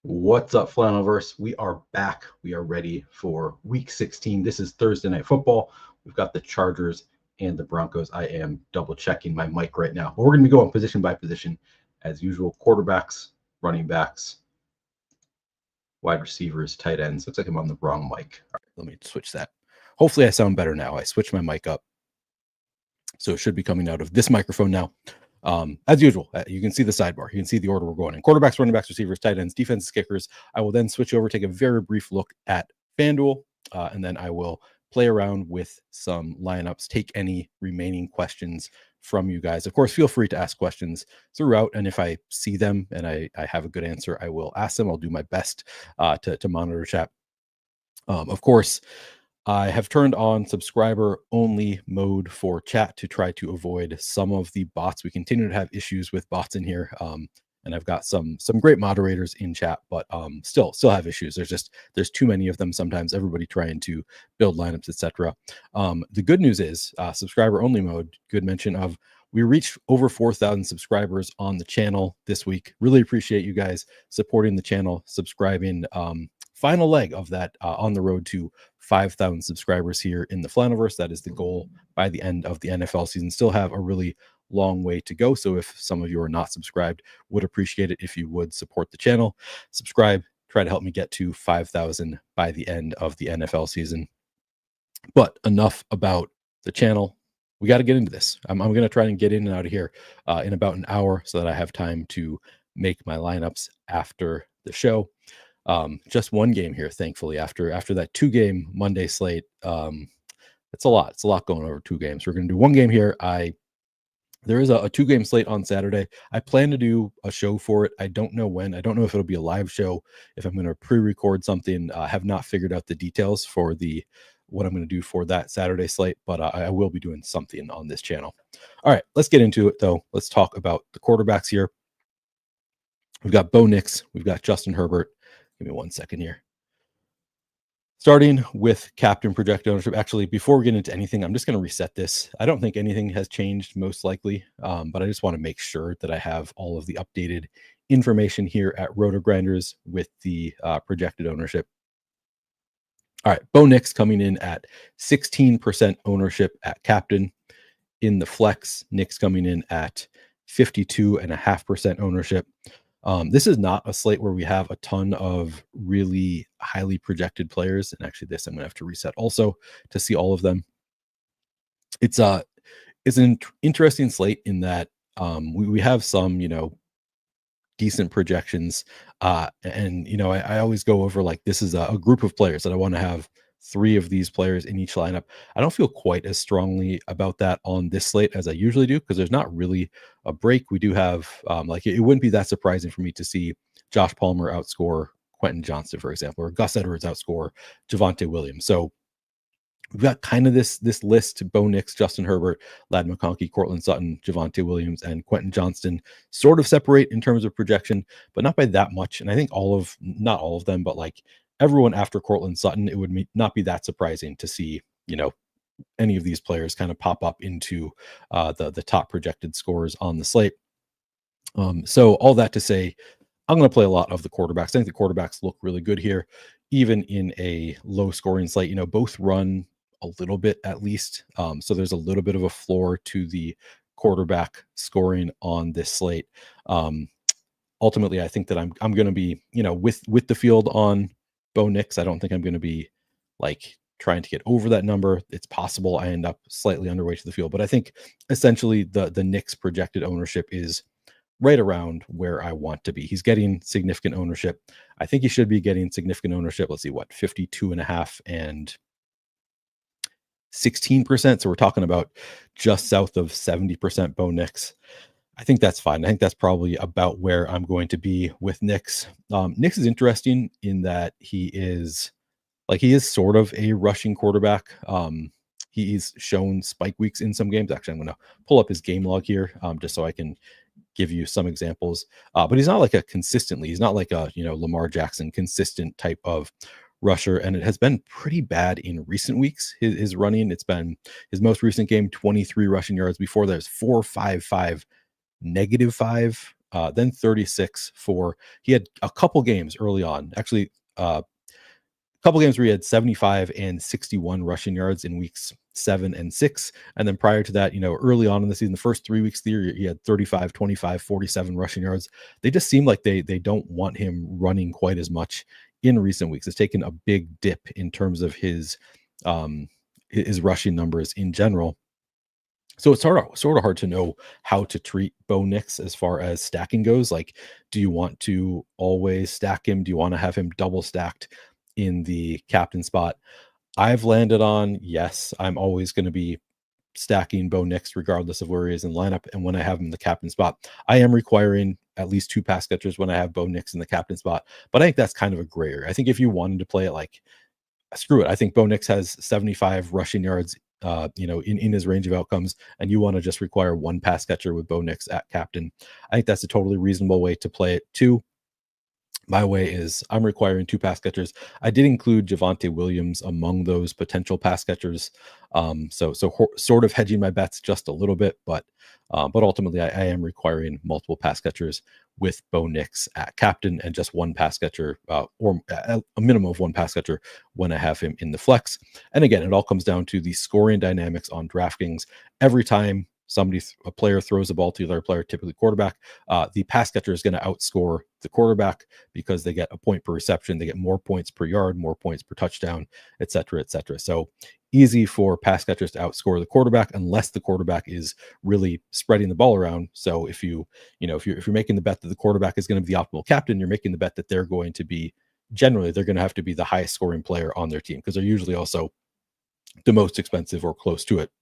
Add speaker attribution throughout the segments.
Speaker 1: What's up, Flannelverse? We are back. We are ready for Week 16. This is Thursday Night Football. We've got the Chargers and the Broncos. I am double-checking my mic right now. But we're going to be going position by position as usual. Quarterbacks, running backs, wide receivers, tight ends. Looks like I'm on the wrong mic.
Speaker 2: All right, let me switch that. Hopefully I sound better now. I switched my mic up, so it should be coming out of this microphone now. As usual, you can see the sidebar. You can see the order we're going in. Quarterbacks, running backs, receivers, tight ends, defenses, kickers. I will then switch over, take a very brief look at FanDuel, and then I will play around with some lineups, take any remaining questions from you guys. Of course, feel free to ask questions throughout, and if I see them and I have a good answer, I will ask them. I'll do my best to monitor chat. Of course, I have turned on subscriber only mode for chat to try to avoid some of the bots. We continue to have issues with bots in here. And I've got some great moderators in chat, but still have issues. There's too many of them sometimes, everybody trying to build lineups, etc. The good news is subscriber only mode, good mention of, we reached over 4,000 subscribers on the channel this week. Really appreciate you guys supporting the channel, subscribing. Final leg of that on the road to 5,000 subscribers here in the Flannelverse. That is the goal by the end of the NFL season. Still have a really long way to go. So if some of you are not subscribed, would appreciate it if you would support the channel. Subscribe, try to help me get to 5,000 by the end of the NFL season. But enough about the channel. We got to get into this. I'm going to try and get in and out of here in about an hour so that I have time to make my lineups after the show. Just one game here, thankfully, after that 2-game Monday slate. It's a lot going over 2 games. We're going to do 1 game here. There is a 2-game slate on Saturday. I plan to do a show for it. I don't know when. I don't know if it'll be a live show, if I'm going to pre-record something. I have not figured out the details for what I'm going to do for that Saturday slate, but I will be doing something on this channel. All right, let's get into it, though. Let's talk about the quarterbacks here. We've got Bo Nix. We've got Justin Herbert. Give me 1 second here. Starting with captain projected ownership. Actually, before we get into anything, I'm just going to reset this. I don't think anything has changed, most likely, but I just want to make sure that I have all of the updated information here at RotoGrinders with the projected ownership. All right, Bo Nix coming in at 16% ownership at captain. In the flex, Nix coming in at 52.5% ownership. This is not a slate where we have a ton of really highly projected players. And actually this I'm going to have to reset also to see all of them. It's an interesting slate in that we have some, decent projections. And I always go over, like, this is a group of players that I want to have 3 of these players in each lineup. I don't feel quite as strongly about that on this slate as I usually do, because there's not really a break. We do have, it wouldn't be that surprising for me to see Josh Palmer outscore Quentin Johnston, for example, or Gus Edwards outscore Javonte Williams. So we've got kind of this list: Bo Nix, Justin Herbert, Ladd McConkey, Courtland Sutton, Javonte Williams, and Quentin Johnston sort of separate in terms of projection, but not by that much. And I think not all of them, but like everyone after Courtland Sutton, it would not be that surprising to see, any of these players kind of pop up into the top projected scores on the slate. So all that to say, I'm going to play a lot of the quarterbacks. I think the quarterbacks look really good here, even in a low scoring slate. Both run a little bit at least. So there's a little bit of a floor to the quarterback scoring on this slate. Ultimately, I think that I'm going to be, with the field on Bo Nix, I don't think I'm going to be like trying to get over that number. It's possible I end up slightly underweight to the field, but I think essentially the Nix projected ownership is right around where I want to be. He's getting significant ownership. I think he should be getting significant ownership. Let's see, 52.5 and 16%. So we're talking about just south of 70% Bo Nix. I think that's fine. I think that's probably about where I'm going to be with Nix. Nix is interesting in that he is sort of a rushing quarterback. He's shown spike weeks in some games. Actually, I'm going to pull up his game log here just so I can give you some examples. But he's not like he's not like a Lamar Jackson consistent type of rusher, and it has been pretty bad in recent weeks. His running, it's been his most recent game, 23 rushing yards. Before that was -5, then 36 for, he had a couple games early on, actually, a couple games where he had 75 and 61 rushing yards in weeks 7 and 6. And then prior to that, early on in the season, the first 3 weeks of the year, he had 35, 25, 47 rushing yards. They just seem like they don't want him running quite as much in recent weeks. It's taken a big dip in terms of his rushing numbers in general. So it's sort of hard to know how to treat Bo Nix as far as stacking goes. Like, do you want to always stack him? Do you want to have him double stacked in the captain spot? I've landed on, yes, I'm always going to be stacking Bo Nix regardless of where he is in the lineup. And when I have him in the captain spot, I am requiring at least 2 pass catchers when I have Bo Nix in the captain spot. But I think that's kind of a gray area. I think if you wanted to play it, like, screw it. I think Bo Nix has 75 rushing yards, in his range of outcomes, and you want to just require 1 pass catcher with Bo Nix at captain. I think that's a totally reasonable way to play it too. My way is I'm requiring 2 pass catchers. I did include Javonte Williams among those potential pass catchers. So sort of hedging my bets just a little bit, but ultimately I am requiring multiple pass catchers with Bo Nix at captain and just 1 pass catcher, or a minimum of 1 pass catcher when I have him in the flex. And again, it all comes down to the scoring dynamics on DraftKings. Every time a player throws the ball to the other player, typically quarterback, the pass catcher is going to outscore the quarterback because they get a point per reception, they get more points per yard, more points per touchdown, et cetera, et cetera. So easy for pass catchers to outscore the quarterback unless the quarterback is really spreading the ball around. So if you're making the bet that the quarterback is going to be the optimal captain, you're making the bet that they're going to have to be the highest scoring player on their team because they're usually also the most expensive or close to it.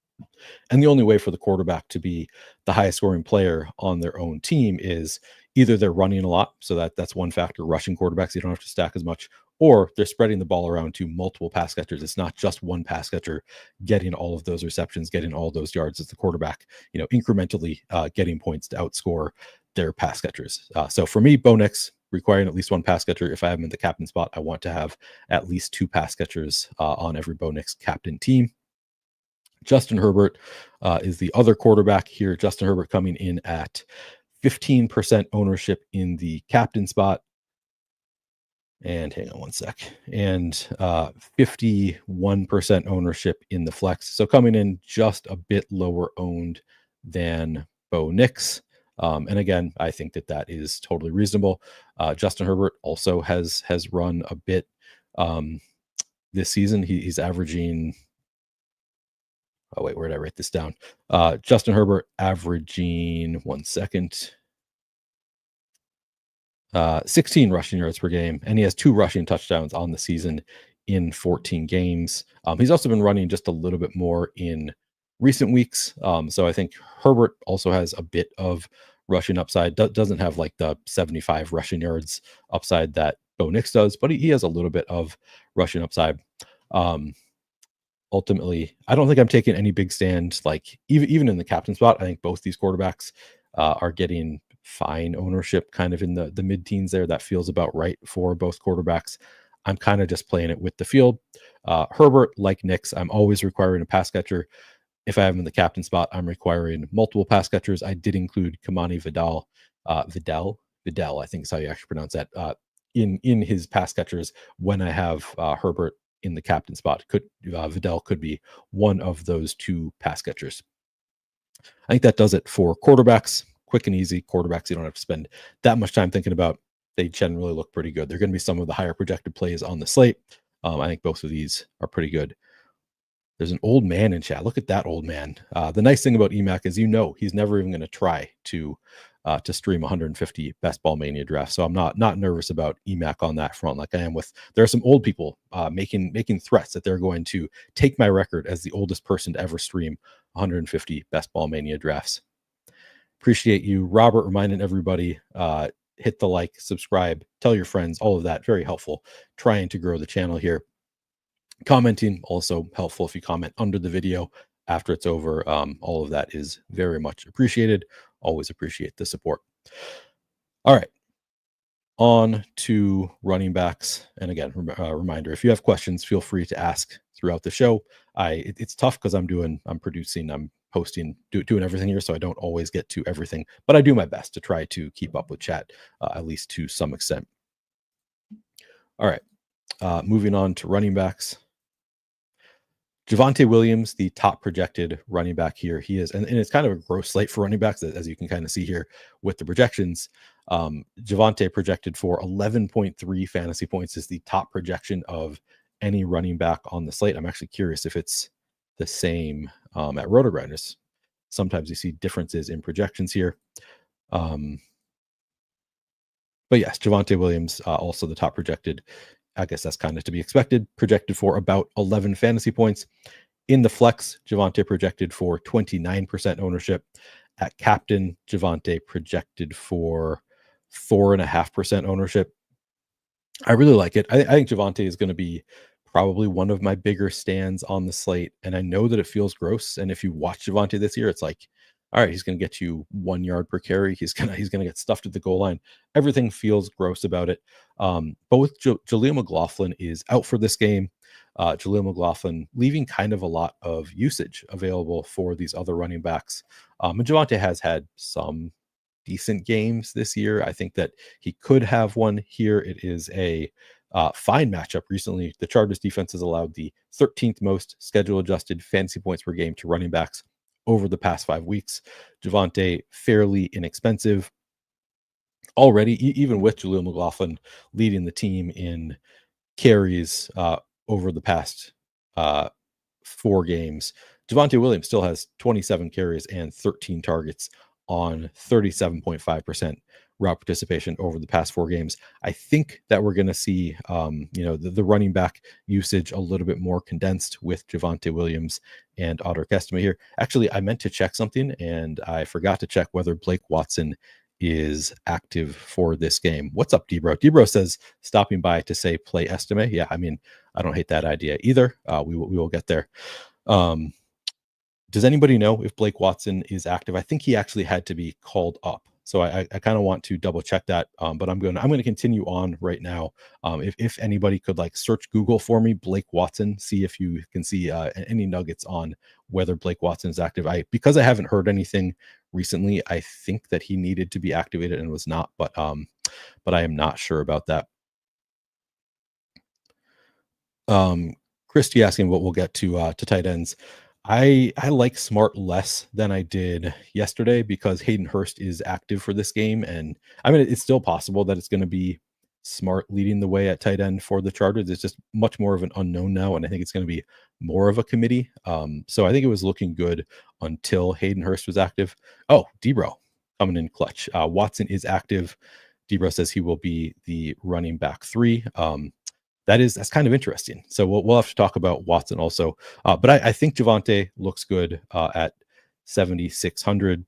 Speaker 2: And the only way for the quarterback to be the highest scoring player on their own team is either they're running a lot, so that's one factor, rushing quarterbacks, you don't have to stack as much, or they're spreading the ball around to multiple pass catchers. It's not just 1 pass catcher getting all of those receptions, getting all those yards. It's the quarterback, incrementally getting points to outscore their pass catchers. So for me, Bo Nix, requiring at least 1 pass catcher. If I have him in the captain spot, I want to have at least 2 pass catchers on every Bo Nix captain team. Justin Herbert is the other quarterback here. Justin Herbert coming in at 15% ownership in the captain spot. And hang on one sec. And 51% ownership in the flex. So coming in just a bit lower owned than Bo Nix. And again, I think that is totally reasonable. Justin Herbert also has run a bit this season. He's averaging... Oh, wait, where did I write this down? Justin Herbert averaging, 16 rushing yards per game, and he has 2 rushing touchdowns on the season in 14 games. He's also been running just a little bit more in recent weeks. So I think Herbert also has a bit of rushing upside. Doesn't have like the 75 rushing yards upside that Bo Nix does, but he has a little bit of rushing upside. Ultimately, I don't think I'm taking any big stand. Like even in the captain spot, I think both these quarterbacks are getting fine ownership, kind of in the mid-teens there. That feels about right for both quarterbacks. I'm kind of just playing it with the field. Herbert, like Nix, I'm always requiring a pass catcher. If I have him in the captain spot, I'm requiring multiple pass catchers. I did include Kimani Vidal, Vidal, I think is how you actually pronounce that, in his pass catchers when I have Herbert in the captain spot. Vidal could be one of those 2 pass catchers. I think that does it for quarterbacks. Quick and easy quarterbacks you don't have to spend that much time thinking about. They generally look pretty good. They're going to be some of the higher projected plays on the slate. I think both of these are pretty good. There's an old man in chat. Look at that old man. The nice thing about EMAC is he's never even going to try to stream 150 Best Ball Mania drafts. So I'm not nervous about EMAC on that front like I am with. There are some old people making threats that they're going to take my record as the oldest person to ever stream 150 Best Ball Mania drafts. Appreciate you, Robert, reminding everybody, hit the like, subscribe, tell your friends, all of that. Very helpful. Trying to grow the channel here. Commenting also helpful. If you comment under the video after it's over, all of that is very much appreciated. Always appreciate the support. All right, on to running backs. And again, reminder, if you have questions, feel free to ask throughout the show. It's tough because I'm producing, I'm hosting, doing everything here, so I don't always get to everything, but I do my best to try to keep up with chat, at least to some extent. All right, moving on to running backs. Javonte Williams, the top projected running back here. He is, and it's kind of a gross slate for running backs, as you can kind of see here with the projections. Javonte projected for 11.3 fantasy points is the top projection of any running back on the slate. I'm actually curious if it's the same at RotoGrinders. Sometimes you see differences in projections here. But yes, Javonte Williams, also the top projected. I guess that's kind of to be expected. Projected for about 11 fantasy points. In the flex, Javonte projected for 29% ownership. At captain, Javonte projected for 4.5% ownership. I really like it. I think Javonte is going to be probably one of my bigger stands on the slate. And I know that it feels gross. And if you watch Javonte this year, it's like, all right, he's going to get you 1 yard per carry. He's gonna get stuffed at the goal line. Everything feels gross about it. Both Jaleel McLaughlin is out for this game. Jaleel McLaughlin leaving kind of a lot of usage available for these other running backs. And Javonte has had some decent games this year. I think that he could have one here. It is a fine matchup. Recently, the Chargers defense has allowed the 13th most schedule adjusted fantasy points per game to running backs over the past 5 weeks. Javonte fairly inexpensive already, even with Jaleel McLaughlin leading the team in carries over the past 4 games. Javonte Williams still has 27 carries and 13 targets on 37.5% route participation over the past 4 games. I think that we're going to see, the running back usage a little bit more condensed with Javonte Williams and Audric Estime here. Actually, I meant to check something and I forgot to check whether Blake Watson is active for this game. What's up, Debro? Debro says stopping by to say play Estime. Yeah, I mean, I don't hate that idea either. We will get there. Does anybody know if Blake Watson is active? I think he actually had to be called up. So I kind of want to double check that, but I'm going to continue on right now. If anybody could like search Google for me, Blake Watson, see if you can see any nuggets on whether Blake Watson is active. Because I haven't heard anything recently, I think that he needed to be activated and was not, but I am not sure about that. Christy asking what we'll get to tight ends. I like Smart less than I did yesterday because Hayden Hurst is active for this game. And I mean, it's still possible that it's going to be Smart leading the way at tight end for the Chargers. It's just much more of an unknown now. And I think it's going to be more of a committee. So I think it was looking good until Hayden Hurst was active. Oh, Debro coming in clutch. Watson is active. Debro says he will be the running back 3. That's kind of interesting. So we'll have to talk about Watson also. But I think Javonte looks good at 7,600.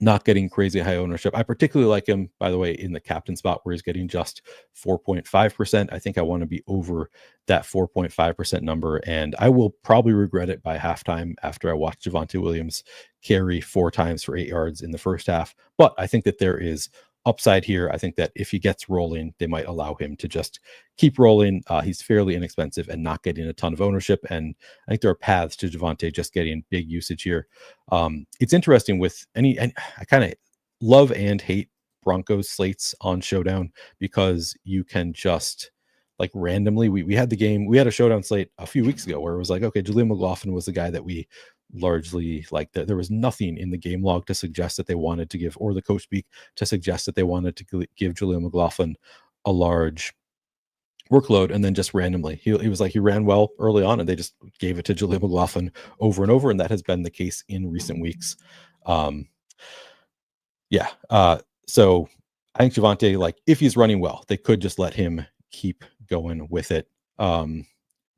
Speaker 2: Not getting crazy high ownership. I particularly like him, by the way, in the captain spot where he's getting just 4.5%. I think I want to be over that 4.5% number, and I will probably regret it by halftime after I watch Javonte Williams carry 4 times for 8 yards in the first half. But I think that there is upside here. I think that if he gets rolling, they might allow him to just keep rolling. He's fairly inexpensive and not getting a ton of ownership. And I think there are paths to Javonte just getting big usage here. It's interesting with and I kind of love and hate Broncos slates on Showdown because you can just like randomly, we had a Showdown slate a few weeks ago where it was like, okay, Jaleel McLaughlin was the guy that we largely like. There was nothing in the game log to suggest that they wanted to give, or the coach speak to suggest that they wanted to give Jaleel McLaughlin a large workload. And then just randomly, he was like, he ran well early on and they just gave it to Jaleel McLaughlin over and over. And that has been the case in recent weeks. So I think Javonte, like if he's running well, they could just let him keep going with it.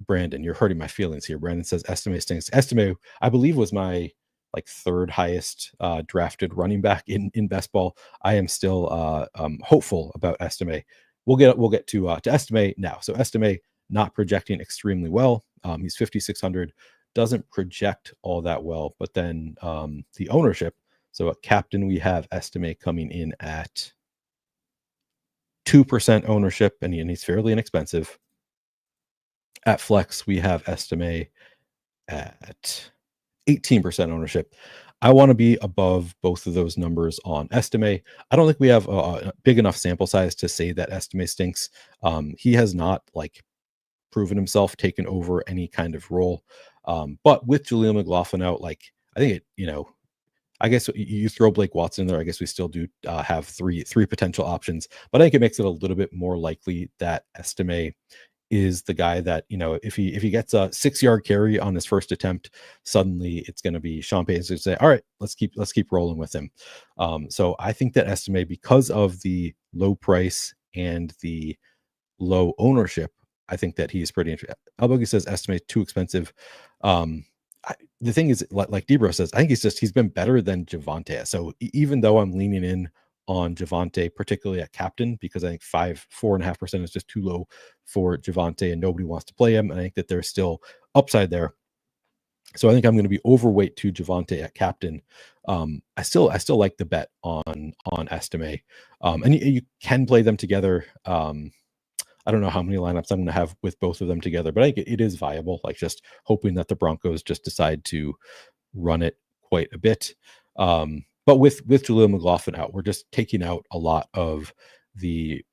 Speaker 2: Brandon, you're hurting my feelings here. Brandon says Estime stinks. Estime, I believe, was my like 3rd highest drafted running back in best ball. I am still hopeful about Estime. We'll get to Estime now. So Estime not projecting extremely well. He's 5,600, doesn't project all that well. But then the ownership. So at captain, we have Estime coming in at 2% ownership, and he's fairly inexpensive. At flex, we have Estime at 18% ownership. I want to be above both of those numbers on Estime. I don't think we have a big enough sample size to say that Estime stinks. He has not like proven himself, taken over any kind of role. But with Jaleel McLaughlin out, like I think it, I guess you throw Blake Watson in there. I guess we still do have three potential options, but I think it makes it a little bit more likely that Estime is the guy that, if he gets a 6-yard carry on his first attempt, suddenly it's going to be Sean Payton's going to say, all right, let's keep rolling with him. So I think that Estime, because of the low price and the low ownership, I think that he's pretty interesting. Elbogie says Estime too expensive. The thing is, like Debro says, I think he's been better than Javonte. So even though I'm leaning in on Javonte, particularly at captain, because I think 4.5% is just too low for Javonte and nobody wants to play him. And I think that there's still upside there. So I think I'm going to be overweight to Javonte at captain. I still like the bet on Estime. And you can play them together. I don't know how many lineups I'm going to have with both of them together, but I think it is viable. Like just hoping that the Broncos just decide to run it quite a bit. But with Jaleel McLaughlin out, we're just taking out a lot of the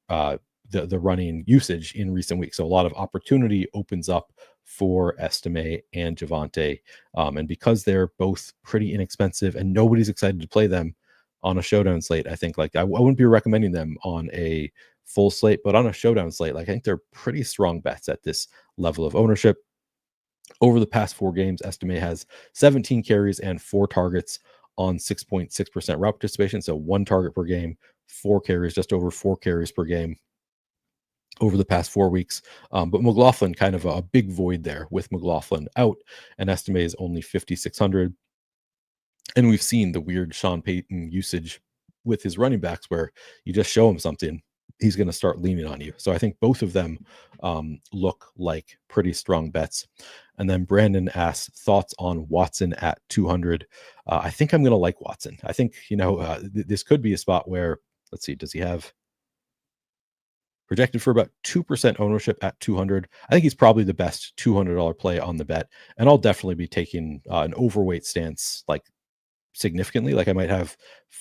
Speaker 2: running usage in recent weeks. So a lot of opportunity opens up for Estime and Javonte. And because they're both pretty inexpensive and nobody's excited to play them on a showdown slate, I think like I wouldn't be recommending them on a full slate, but on a showdown slate, like I think they're pretty strong bets at this level of ownership. Over the past 4 games, Estime has 17 carries and 4 targets on 6.6% route participation. So 1 target per game, 4 carries, just over 4 carries per game over the past 4 weeks. But McLaughlin, kind of a big void there with McLaughlin out, and Estime is only 5,600. And we've seen the weird Sean Payton usage with his running backs where you just show him something, he's going to start leaning on you. So I think both of them look like pretty strong bets. And then Brandon asks thoughts on Watson at 200. I think I'm going to like Watson. I think, this could be a spot where, let's see, does he have projected for about 2% ownership at 200? I think he's probably the best $200 play on the bet. And I'll definitely be taking an overweight stance, like significantly. Like I might have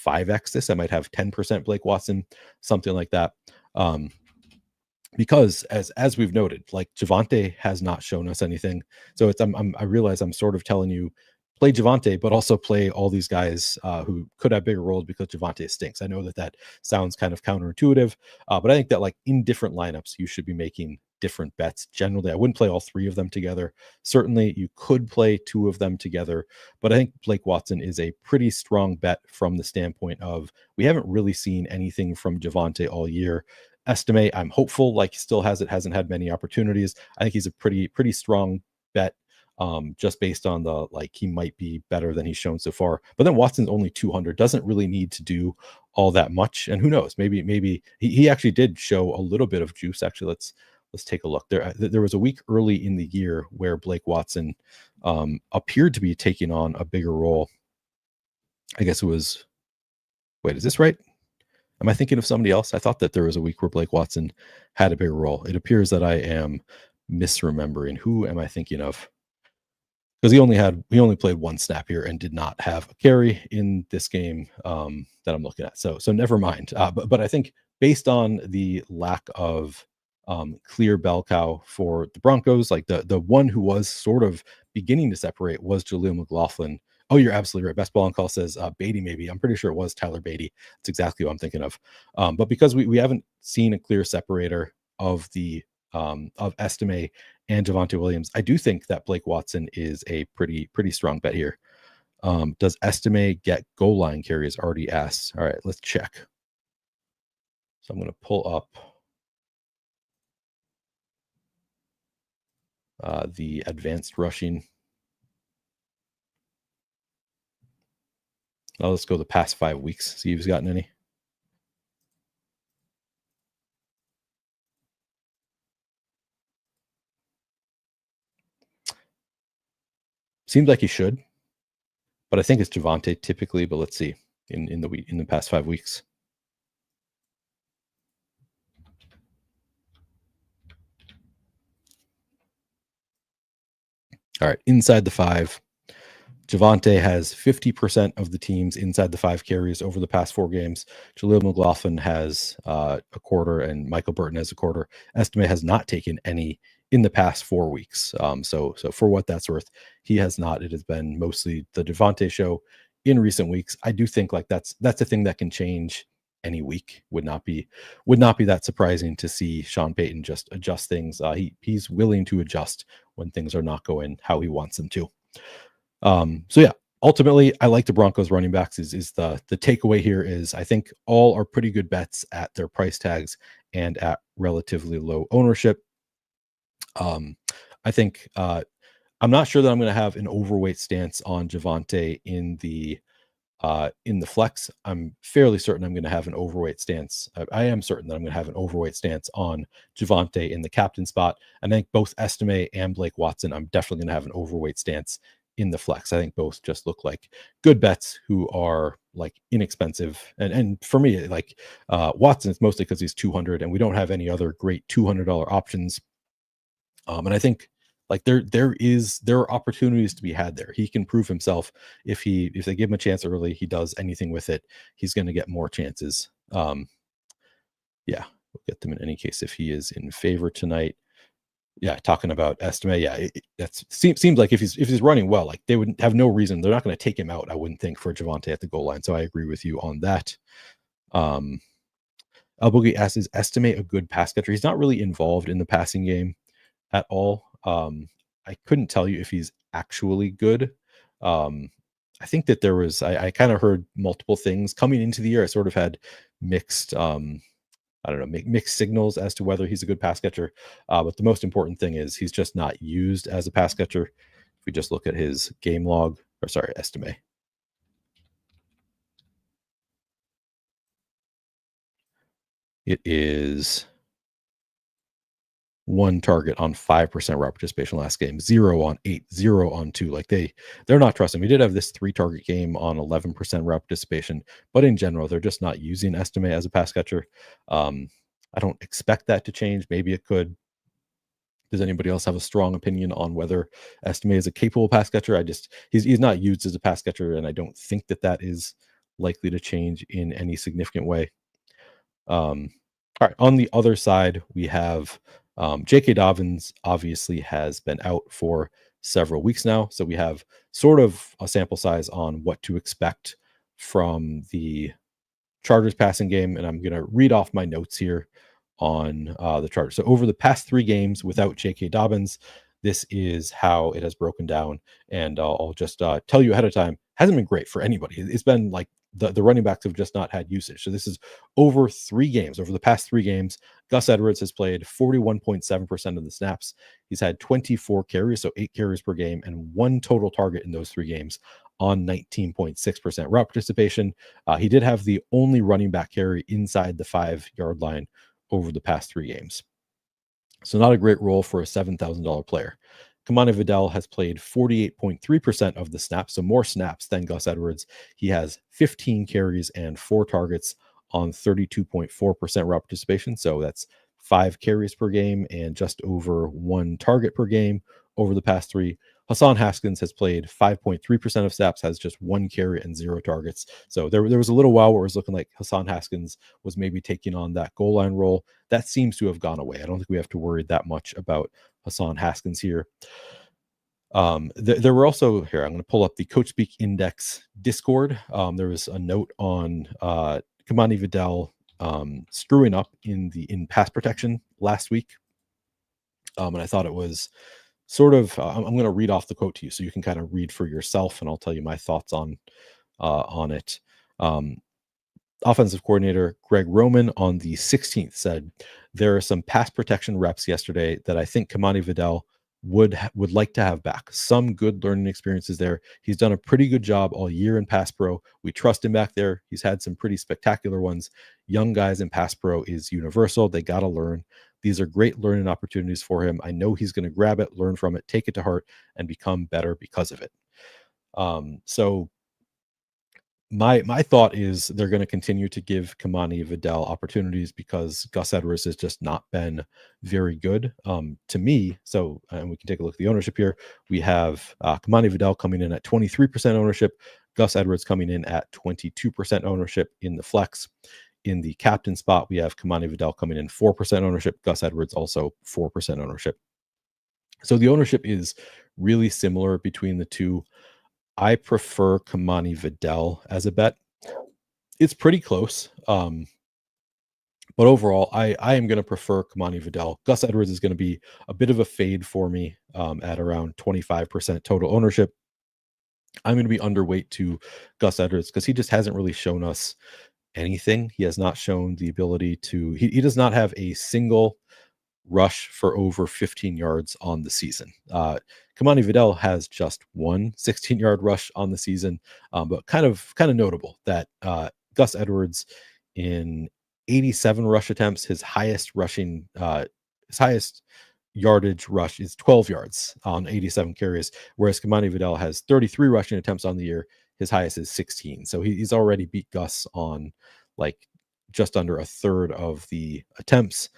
Speaker 2: 5x this, I might have 10% Blake Watson, something like that. Because as we've noted, like Javonte has not shown us anything. So I realize I'm sort of telling you play Javonte, but also play all these guys who could have bigger roles because Javonte stinks. I know that sounds kind of counterintuitive, but I think that like in different lineups, you should be making different bets. Generally, I wouldn't play all 3 of them together. Certainly, you could play 2 of them together, but I think Blake Watson is a pretty strong bet from the standpoint of we haven't really seen anything from Javonte all year. Estime, I'm hopeful, like still hasn't had many opportunities. I think he's a pretty strong bet. Just based on the like he might be better than he's shown so far. But then Watson's only 200, doesn't really need to do all that much. And who knows, maybe he actually did show a little bit of juice. Actually, let's take a look. There was a week early in the year where Blake Watson appeared to be taking on a bigger role. I guess it was, wait, is this right? Am I thinking of somebody else? I thought that there was a week where Blake Watson had a bigger role. It appears that I am misremembering. Who am I thinking of? Because he only played 1 snap here and did not have a carry in this game that I'm looking at. So never mind. But I think based on the lack of clear bell cow for the Broncos, like the one who was sort of beginning to separate was Jaleel McLaughlin. Oh, you're absolutely right. Best Ball on Call says Beatty, maybe. I'm pretty sure it was Tyler Beatty. That's exactly what I'm thinking of. But because we haven't seen a clear separator of Estime and Javonte Williams, I do think that Blake Watson is a pretty strong bet here. Does Estime get goal line carries? Already asked. All right, let's check. So I'm going to pull up the advanced rushing. Now let's go the past 5 weeks, see if he's gotten any. Seems like he should, but I think it's Javonte typically. But let's see in the past 5 weeks. All right, inside the 5, Javonte has 50% of the teams inside the 5 carries over the past 4 games. Jaleel McLaughlin has a quarter, and Michael Burton has a quarter. Estime has not taken any in the past 4 weeks. So for what that's worth, he has not. It has been mostly the Javonte show in recent weeks. I do think like that's a thing that can change any week. Would not be that surprising to see Sean Payton just adjust things. He's willing to adjust when things are not going how he wants them to. So yeah, ultimately I like the Broncos running backs is the takeaway here is I think all are pretty good bets at their price tags and at relatively low ownership. I think I'm not sure that I'm going to have an overweight stance on Javonte in the flex. I'm fairly certain I'm going to have an overweight stance. I am certain that I'm going to have an overweight stance on Javonte in the captain spot. I think both Estime and Blake Watson, I'm definitely going to have an overweight stance in the flex. I think both just look like good bets who are like inexpensive. And for me, like Watson, it's mostly because he's 200 and we don't have any other great $200 options. And I think like there are opportunities to be had there. He can prove himself if they give him a chance early, he does anything with it, he's going to get more chances. Yeah, we'll get them in any case if he is in favor tonight. Yeah, talking about Estime, yeah, that seems like if he's running well, like they would have no reason. They're not going to take him out, I wouldn't think, for Javonte at the goal line. So I agree with you on that. Boogie asks, is Estime a good pass catcher? He's not really involved in the passing game at all. I couldn't tell you if he's actually good. I think that there was I kind of heard multiple things coming into the year. I sort of had mixed mixed signals as to whether he's a good pass catcher. But the most important thing is he's just not used as a pass catcher. If we just look at his game log, or sorry, Estime. It is 1 target on 5% route participation last game, 0 on 8, 0 on 2. Like they're not trusting. We did have this 3 target game on 11% route participation, but in general, they're just not using Estime as a pass catcher. I don't expect that to change. Maybe it could. Does anybody else have a strong opinion on whether Estime is a capable pass catcher? He's not used as a pass catcher, and I don't think that is likely to change in any significant way. All right, on the other side, we have J.K. Dobbins obviously has been out for several weeks now, so we have sort of a sample size on what to expect from the Chargers passing game, and I'm going to read off my notes here on the Chargers. So over the past 3 games without J.K. Dobbins, this is how it has broken down, and I'll just tell you ahead of time, hasn't been great for anybody. It's been like the running backs have just not had usage. So this is over 3 games. Over the past 3 games, Gus Edwards has played 41.7% of the snaps. He's had 24 carries, so 8 carries per game, and 1 total target in those 3 games on 19.6% route participation. He did have the only running back carry inside the 5-yard line over the past 3 games. So not a great role for a $7,000 player. Kimani Vidal has played 48.3% of the snaps, so more snaps than Gus Edwards. He has 15 carries and 4 targets on 32.4% route participation. So that's 5 carries per game and just over 1 target per game over the past 3. Hassan Haskins has played 5.3% of snaps, has just 1 carry and 0 targets. So there was a little while where it was looking like Hassan Haskins was maybe taking on that goal line role. That seems to have gone away. I don't think we have to worry that much about Hassan Haskins here. There were also, here, I'm going to pull up the Coach Speak Index Discord. There was a note on Kimani Vidal screwing up in pass protection last week. And I thought it was sort of, I'm going to read off the quote to you so you can kind of read for yourself, and I'll tell you my thoughts on it. Offensive coordinator Greg Roman on the 16th said, there are some pass protection reps yesterday that I think Kimani Vidal would like to have back. Some good learning experiences there. He's done a pretty good job all year in pass pro. We trust him back there. He's had some pretty spectacular ones. Young guys in pass pro is universal. They got to learn. These are great learning opportunities for him. I know he's going to grab it, learn from it, take it to heart, and become better because of it. So my thought is they're going to continue to give Kimani Vidal opportunities because Gus Edwards has just not been very good to me. So, and we can take a look at the ownership here. We have Kimani Vidal coming in at 23% ownership, Gus Edwards coming in at 22% ownership in the flex. In the captain spot, we have Kimani Vidal coming in 4% ownership, Gus Edwards also 4% ownership. So the ownership is really similar between the two. I prefer Kimani Vidal as a bet. It's pretty close. But overall, I am going to prefer Kimani Vidal. Gus Edwards is going to be a bit of a fade for me at around 25% total ownership. I'm going to be underweight to Gus Edwards because he just hasn't really shown us anything. He has not shown the ability to, he does not have a single rush for over 15 yards on the season. Kimani Vidal has just one 16-yard rush on the season, but kind of notable that Gus Edwards in 87 rush attempts, his highest yardage rush is 12 yards on 87 carries, whereas Kimani Vidal has 33 rushing attempts on the year. His highest is 16. So he's already beat Gus on like just under a third of the attempts.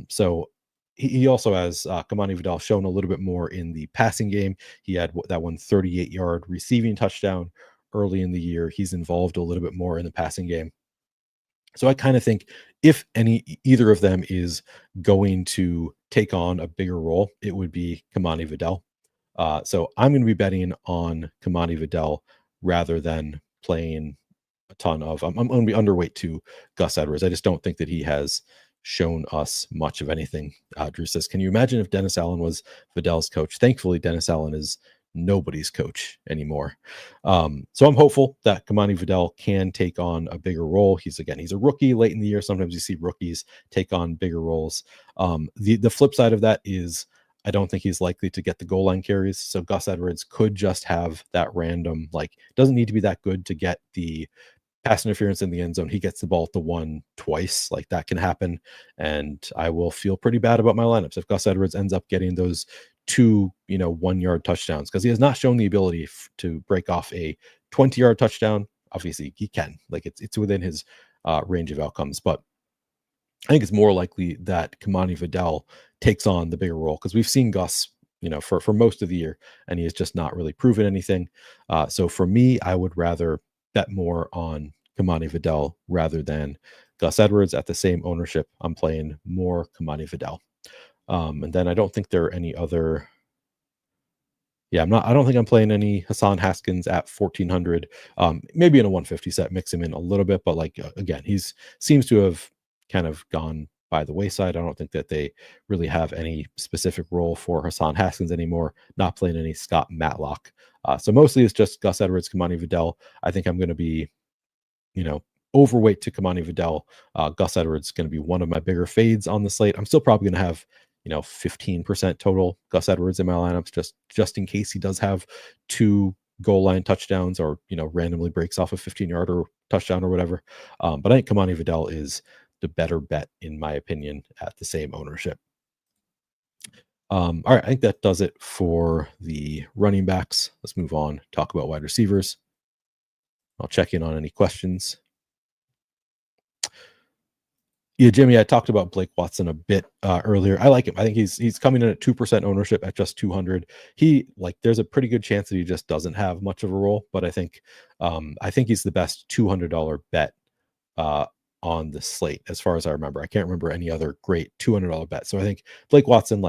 Speaker 2: So he also has Kimani Vidal shown a little bit more in the passing game. He had that 38-yard receiving touchdown early in the year. He's involved a little bit more in the passing game. So I kind of think if either of them is going to take on a bigger role, it would be Kimani Vidal. So I'm going to be betting on Kimani Vidal rather than playing a ton of. I'm going to be underweight to Gus Edwards. I just don't think that he has shown us much of anything. Drew says, can you imagine if Dennis Allen was Vidal's coach? Thankfully, Dennis Allen is nobody's coach anymore. So I'm hopeful that Kimani Vidal can take on a bigger role. He's a rookie late in the year. Sometimes you see rookies take on bigger roles. The flip side of that is I don't think he's likely to get the goal line carries. So Gus Edwards could just have that random, doesn't need to be that good to get the pass interference in the end zone. He gets the ball at the one twice. That can happen. And I will feel pretty bad about my lineups if Gus Edwards ends up getting those 2 1-yard touchdowns, because he has not shown the ability to break off a 20-yard touchdown. Obviously he can, it's within his range of outcomes, but I think it's more likely that Kimani Vidal takes on the bigger role because we've seen Gus, for most of the year, and he has just not really proven anything. So for me, I would rather bet more on Kimani Vidal rather than Gus Edwards. At the same ownership, I'm playing more Kimani Vidal. And then I don't think there are any other. Yeah, I don't think I'm playing any Hassan Haskins at 1,400. Maybe in a 150 set, mix him in a little bit, but again, he's seems to have kind of gone by the wayside. I don't think that they really have any specific role for Hassan Haskins anymore. Not playing any Scott Matlock. So mostly it's just Gus Edwards, Kimani Vidal. I think I'm going to be, overweight to Kimani Vidal. Gus Edwards going to be one of my bigger fades on the slate. I'm still probably going to have 15% total Gus Edwards in my lineups, just in case he does have 2 goal line touchdowns or randomly breaks off a 15-yard or touchdown or whatever. But I think Kimani Vidal is the better bet in my opinion at the same ownership. All right, I think that does it for the running backs. Let's move on, talk about wide receivers. I'll check in on any questions. Yeah, Jimmy, I talked about Blake Watson a bit earlier. I like him. I think he's coming in at 2% ownership at just 200. There's a pretty good chance that he just doesn't have much of a role, but I think he's the best $200 bet on the slate as far as I remember. I can't remember any other great $200 bet. So I think Blake Watson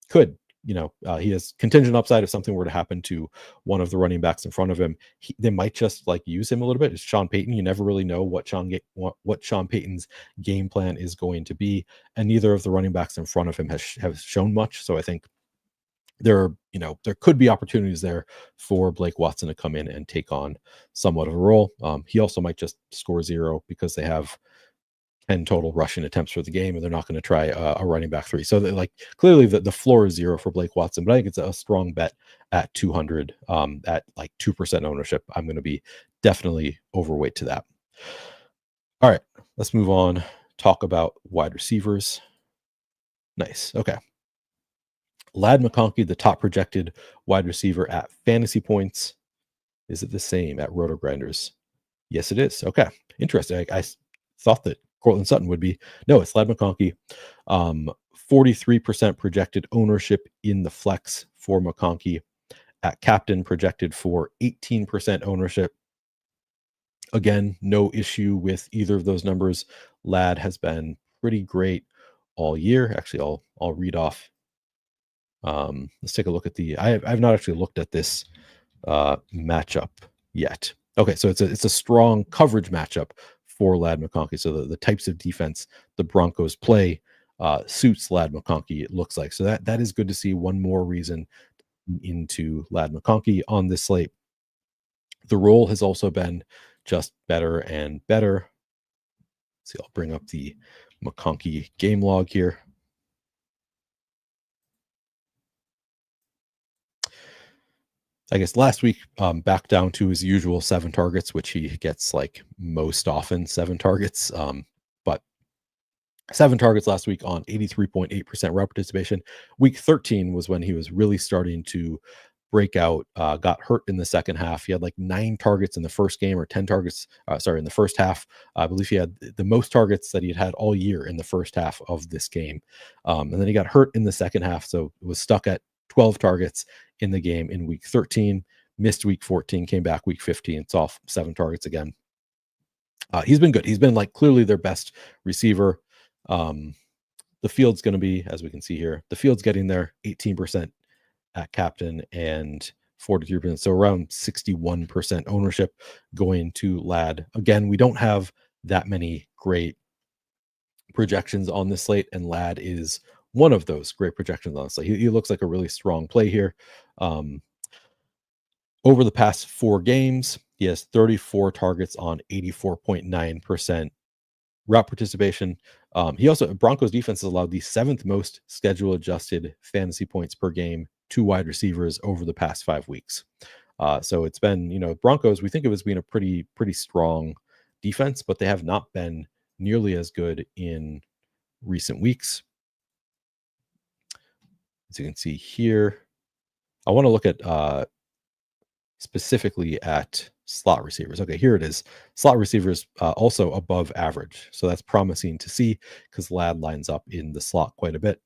Speaker 2: could. He has contingent upside if something were to happen to one of the running backs in front of him. They might just use him a little bit. It's Sean Payton. You never really know what Sean Payton's game plan is going to be, and neither of the running backs in front of him have shown much. So I think there could be opportunities there for Blake Watson to come in and take on somewhat of a role. He also might just score 0 because they have 10 total rushing attempts for the game, and they're not going to try a running back 3. So clearly the floor is 0 for Blake Watson, but I think it's a strong bet at 200 at 2% ownership. I'm going to be definitely overweight to that. All right, let's move on. Talk about wide receivers. Nice. Okay. Lad McConkey, the top projected wide receiver at fantasy points. Is it the same at Roto Grinders? Yes, it is. Okay, interesting. I thought that Courtland Sutton would be. No, it's Lad McConkey. 43% projected ownership in the flex for McConkey. At captain, projected for 18% ownership. Again, no issue with either of those numbers. Lad has been pretty great all year. Actually, I'll read off. Let's take a look at the. I've not actually looked at this matchup yet. Okay, so it's a strong coverage matchup for Lad McConkey. So the types of defense the Broncos play suits Lad McConkey, it looks like. So that is good to see. One more reason into Lad McConkey on this slate. The role has also been just better and better. Let's see, I'll bring up the McConkey game log here. I guess last week, back down to his usual 7 targets, which he gets like most often 7 targets. But 7 targets last week on 83.8% route participation. Week 13 was when he was really starting to break out, got hurt in the second half. He had like 9 targets in the first game, or 10 targets, in the first half. I believe he had the most targets that he had all year in the first half of this game. And then he got hurt in the second half, so was stuck at 12 targets in the game in week 13, missed week 14, came back week 15, saw 7 targets again. He's been good. He's been like clearly their best receiver. The field's going to be, as we can see here, the field's getting there 18% at captain and 43%. So around 61% ownership going to Lad. Again, we don't have that many great projections on this slate, and Lad is one of those great projections on the slate. He looks like a really strong play here. Over the past 4 games, he has 34 targets on 84.9% route participation. He also, Broncos defense has allowed the 7th most schedule adjusted fantasy points per game to wide receivers over the past 5 weeks. So it's been, Broncos, we think of as being a pretty strong defense, but they have not been nearly as good in recent weeks. As you can see here, I want to look at specifically at slot receivers. Okay, here it is. Slot receivers also above average. So that's promising to see because Lad lines up in the slot quite a bit.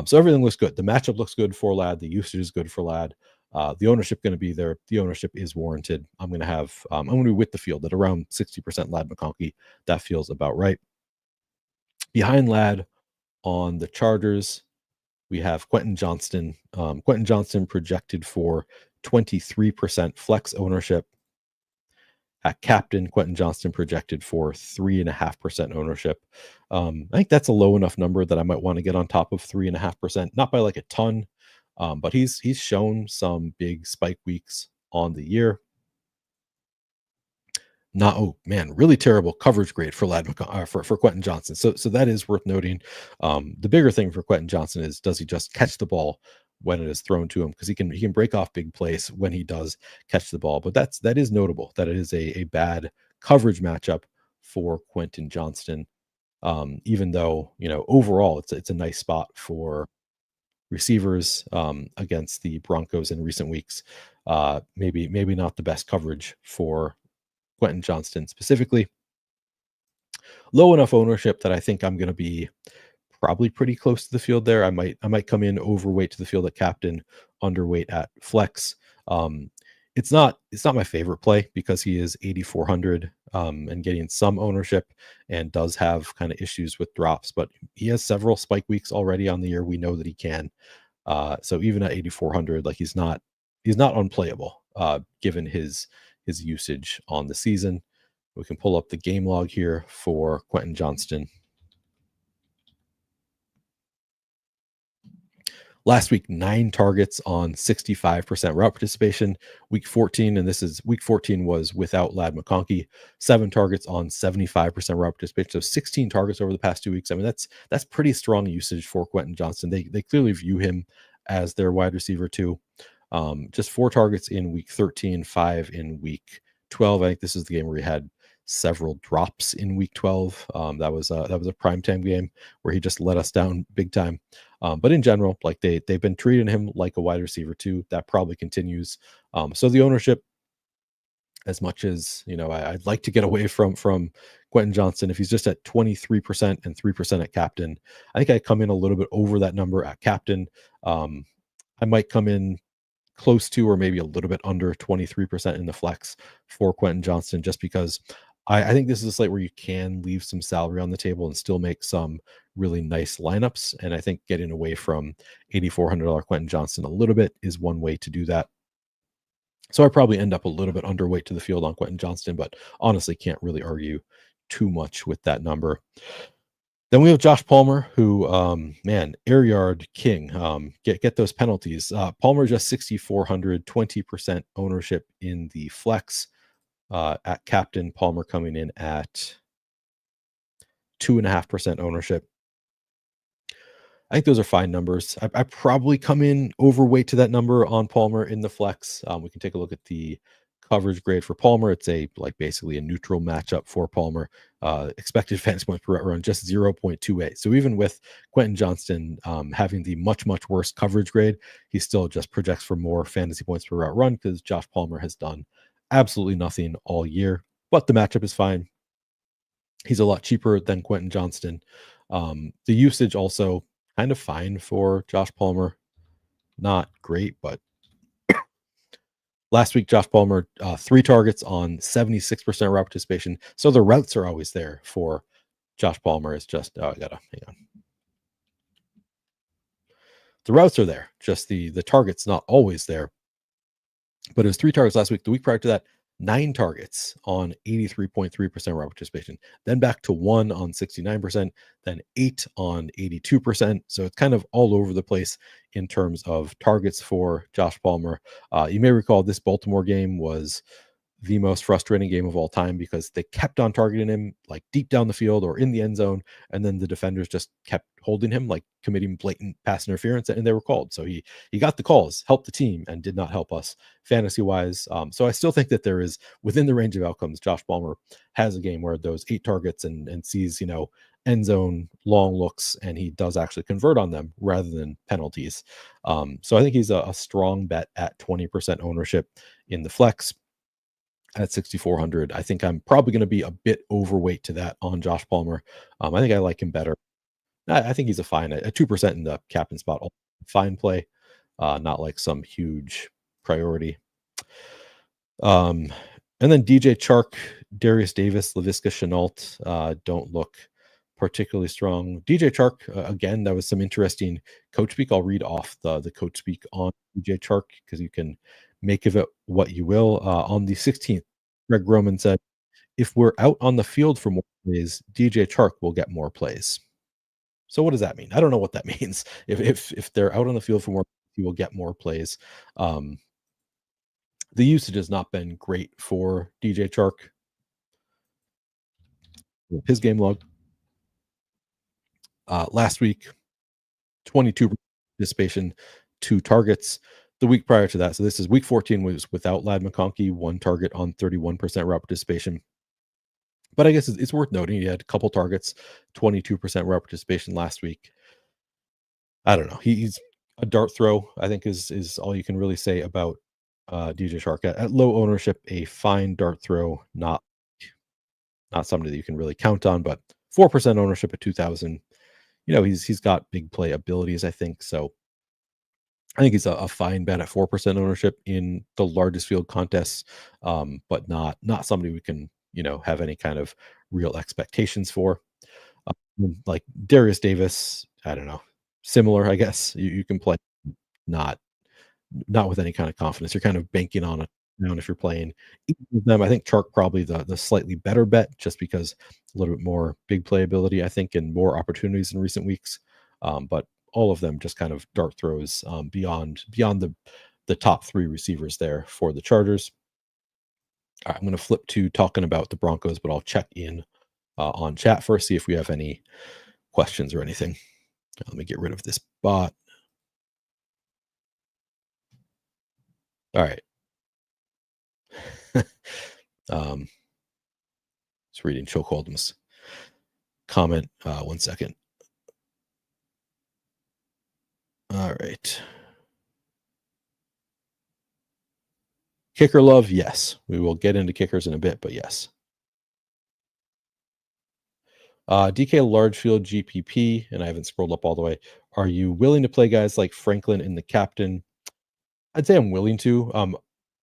Speaker 2: So everything looks good. The matchup looks good for Lad. The usage is good for Lad. The ownership going to be there. The ownership is warranted. I'm going to be with the field at around 60% Lad McConkey. That feels about right. Behind Lad on the Chargers, we have Quentin Johnston. Quentin Johnston projected for 23% flex ownership. At captain, Quentin Johnston projected for 3.5% ownership. I think that's a low enough number that I might want to get on top of 3.5%, not by like a ton, but he's shown some big spike weeks on the year. Really terrible coverage grade for for Quentin Johnston. So that is worth noting. The bigger thing for Quentin Johnston is, does he just catch the ball when it is thrown to him? Because he can break off big plays when he does catch the ball. But that is notable that it is a bad coverage matchup for Quentin Johnston. Even though overall it's a nice spot for receivers against the Broncos in recent weeks. Maybe not the best coverage for Quentin Johnston specifically. Low enough ownership that I think I'm going to be probably pretty close to the field there. I might come in overweight to the field at captain, underweight at flex. It's not my favorite play because he is 8,400 and getting some ownership and does have kind of issues with drops, but he has several spike weeks already on the year. We know that he can. So even at 8,400, like he's not unplayable given his usage on the season. We can pull up the game log here for Quentin Johnston. Last week, 9 targets on 65% route participation. Week 14, and week 14 was without Lad McConkey, 7 targets on 75% route participation. So 16 targets over the past 2 weeks. I mean, that's pretty strong usage for Quentin Johnston. They clearly view him as their wide receiver too. Just 4 targets in week 13, 5 in week 12. I think this is the game where he had several drops in week 12. That was a primetime game where he just let us down big time. But in general, like they've been treating him like a wide receiver too. That probably continues. So the ownership as much as, I'd like to get away from Quentin Johnston. If he's just at 23% and 3% at captain, I think I come in a little bit over that number at captain. I might come in close to or maybe a little bit under 23% in the flex for Quentin Johnston, just because I think this is a slate where you can leave some salary on the table and still make some really nice lineups. And I think getting away from $8,400 Quentin Johnston a little bit is one way to do that. So I probably end up a little bit underweight to the field on Quentin Johnston, but honestly can't really argue too much with that number. Then we have Josh Palmer, who, air yard king. Get those penalties. Palmer just 6,400, 20% ownership in the flex. At captain, Palmer coming in at 2.5% ownership. I think those are fine numbers. I probably come in overweight to that number on Palmer in the flex. We can take a look at the coverage grade for Palmer. It's basically a neutral matchup for Palmer. Expected fantasy points per route run just 0.28. So even with Quentin Johnston having the much worse coverage grade, he still just projects for more fantasy points per route run because Josh Palmer has done absolutely nothing all year. But the matchup is fine. He's a lot cheaper than Quentin Johnston. The usage also kind of fine for Josh Palmer. Not great, but last week, Josh Palmer, 3 targets on 76% route participation. So the routes are always there for Josh Palmer. It's just, I gotta hang on. The routes are there, just the target's not always there. But it was 3 targets last week. The week prior to that, 9 targets on 83.3% route participation, then back to 1 on 69%, then 8 on 82%. So it's kind of all over the place in terms of targets for Josh Palmer. You may recall this Baltimore game was the most frustrating game of all time because they kept on targeting him like deep down the field or in the end zone, and then the defenders just kept holding him, like committing blatant pass interference, and they were called. So he got the calls, helped the team, and did not help us fantasy wise. So I still think that there is within the range of outcomes. Josh Palmer has a game where those 8 targets and sees end zone long looks, and he does actually convert on them rather than penalties. So I think he's a strong bet at 20% ownership in the flex. At 6,400, I think I'm probably going to be a bit overweight to that on Josh Palmer. I think I like him better. I think he's a 2% in the captain spot. Fine play, not like some huge priority. And then DJ Chark, Darius Davis, Laviska Shenault don't look particularly strong. DJ Chark, again, that was some interesting coach speak. I'll read off the coach speak on DJ Chark because you can make of it what you will. On the 16th, Greg Roman said, "If we're out on the field for more plays, DJ Chark will get more plays." So what does that mean? I don't know what that means. If they're out on the field for more, he will get more plays. The usage has not been great for DJ Chark. His game log last week, 22 participation, 2 targets. The week prior to that, so this is week 14, was without Lad McConkey, 1 target on 31% route participation. But I guess it's worth noting he had a couple targets, 22% route participation last week. I don't know. He's a dart throw, I think is all you can really say about DJ Chark. At low ownership, a fine dart throw, not somebody that you can really count on, but 4% ownership at 2,000. He's got big play abilities, I think. So I think he's a fine bet at 4% ownership in the largest field contests, but not somebody we can have any kind of real expectations for. Like Darius Davis, I don't know, similar, I guess. You can play not with any kind of confidence. You're kind of banking on it if you're playing them. I think Chark probably the slightly better bet just because a little bit more big playability, I think, and more opportunities in recent weeks. But all of them just kind of dart throws beyond the top 3 receivers there for the Chargers. All right, I'm going to flip to talking about the Broncos, but I'll check in on chat first, see if we have any questions or anything. Let me get rid of this bot. All right. Just reading Choke Hold'em's comment. 1 second. All right. Kicker love, yes. We will get into kickers in a bit, but yes. DK large field GPP, and I haven't scrolled up all the way. Are you willing to play guys like Franklin in the captain? I'd say I'm willing to.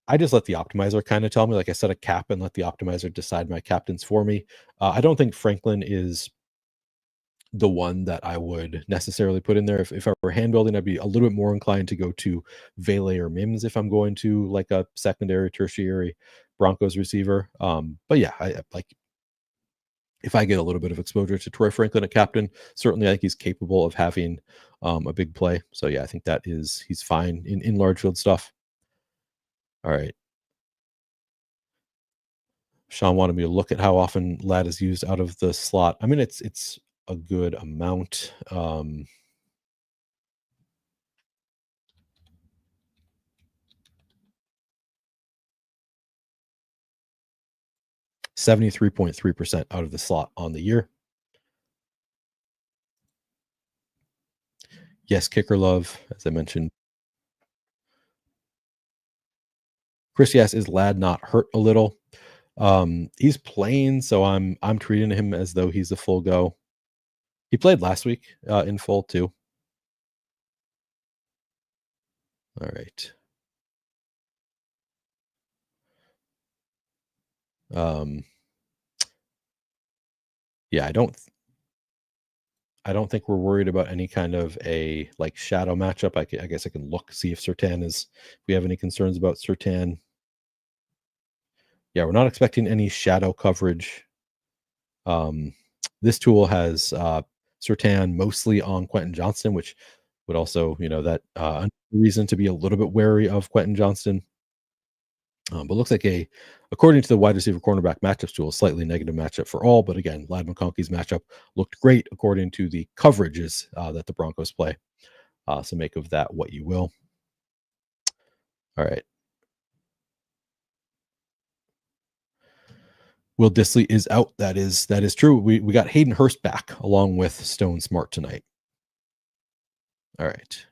Speaker 2: I just let the optimizer kind of tell me, like I set a cap and let the optimizer decide my captains for me. I don't think Franklin is the one that I would necessarily put in there. If I were hand building, I'd be a little bit more inclined to go to Vele or Mims if I'm going to like a secondary, tertiary Broncos receiver. But yeah, I like if I get a little bit of exposure to Troy Franklin at captain, certainly I think he's capable of having a big play. So yeah, I think he's fine in large field stuff. All right. Sean wanted me to look at how often Lad is used out of the slot. I mean, it's a good amount. 73.3% out of the slot on the year. Yes, kicker love, as I mentioned. Chris, yes, is Lad not hurt a little? He's playing, so I'm treating him as though he's a full go. He played last week in full too. All right. Yeah, I don't think we're worried about any kind of a like shadow matchup. I guess I can see if Surtain if we have any concerns about Surtain. Yeah, we're not expecting any shadow coverage. This tool has Surtain mostly on Quentin Johnston, which would also, that reason to be a little bit wary of Quentin Johnston. But looks like according to the wide receiver cornerback matchups tool, a slightly negative matchup for all. But again, Lad McConkey's matchup looked great according to the coverages that the Broncos play. So make of that what you will. All right. Will Dissly is out. That is true. We got Hayden Hurst back along with Stone Smart tonight. All right.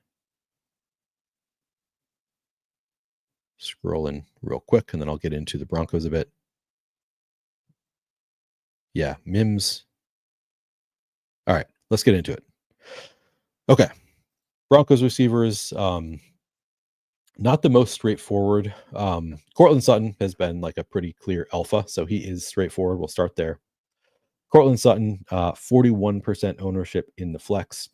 Speaker 2: Scrolling real quick, and then I'll get into the Broncos a bit. Yeah, Mims. All right, let's get into it. Okay. Broncos receivers, not the most straightforward. Courtland Sutton has been like a pretty clear alpha, so he is straightforward. We'll start there. Courtland Sutton, 41% ownership in the flex.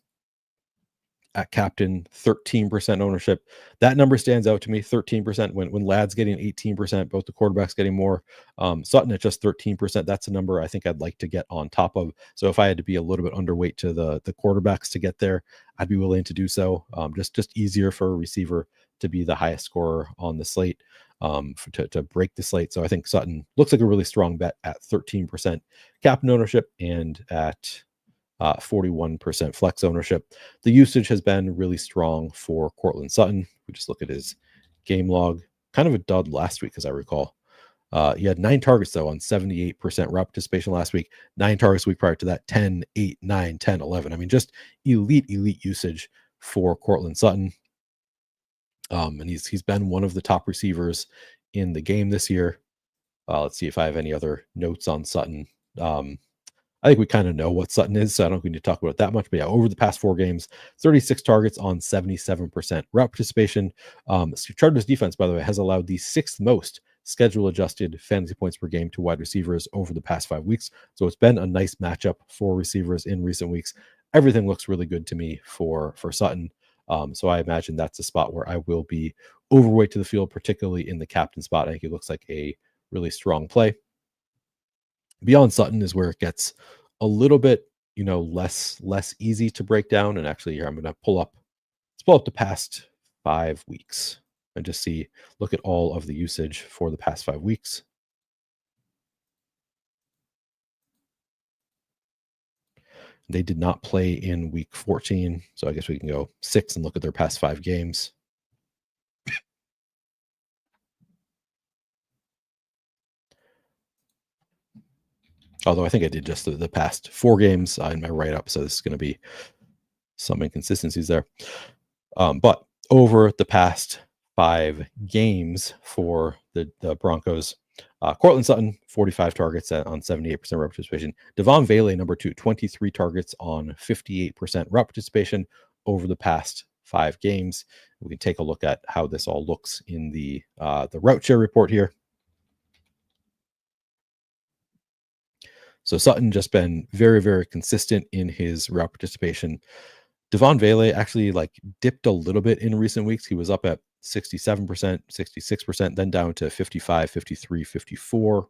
Speaker 2: At captain, 13% ownership. That number stands out to me. 13% when Lad's getting 18%, both the quarterbacks getting more. Sutton at just 13%. That's a number I think I'd like to get on top of. So if I had to be a little bit underweight to the quarterbacks to get there, I'd be willing to do so. Just easier for a receiver to be the highest scorer on the slate, to break the slate. So I think Sutton looks like a really strong bet at 13% captain ownership and at 41% flex ownership. The usage has been really strong for Courtland Sutton. We just look at his game log. Kind of a dud last week, as I recall. He had 9 targets, though, on 78% rep participation last week. 9 targets the week prior to that, 10, 8, 9, 10, 11. I mean, just elite usage for Courtland Sutton. And he's been one of the top receivers in the game this year. Let's see if I have any other notes on Sutton. I think we kind of know what Sutton is, so I don't need to talk about it that much. But yeah, over the past 4 games, 36 targets on 77% route participation. Chargers defense, by the way, has allowed the 6th most schedule-adjusted fantasy points per game to wide receivers over the past 5 weeks. So it's been a nice matchup for receivers in recent weeks. Everything looks really good to me for Sutton. So I imagine that's a spot where I will be overweight to the field, particularly in the captain spot. I think it looks like a really strong play. Beyond Sutton is where it gets a little bit, less easy to break down. And actually here, I'm going to pull up the past 5 weeks and just look at all of the usage for the past 5 weeks. They did not play in week 14. So I guess we can go 6 and look at their past 5 games. Although I think I did just the past 4 games in my write-up, so this is going to be some inconsistencies there. But over the past 5 games for the Broncos. Courtland Sutton, 45 targets on 78% rep participation. Devon Vele, number 2, 23 targets on 58% rep participation over the past 5 games. We can take a look at how this all looks in the route share report here. So Sutton just been very, very consistent in his route participation. Devon Vele actually dipped a little bit in recent weeks. He was up at 67%, 66%, then down to 55, 53, 54.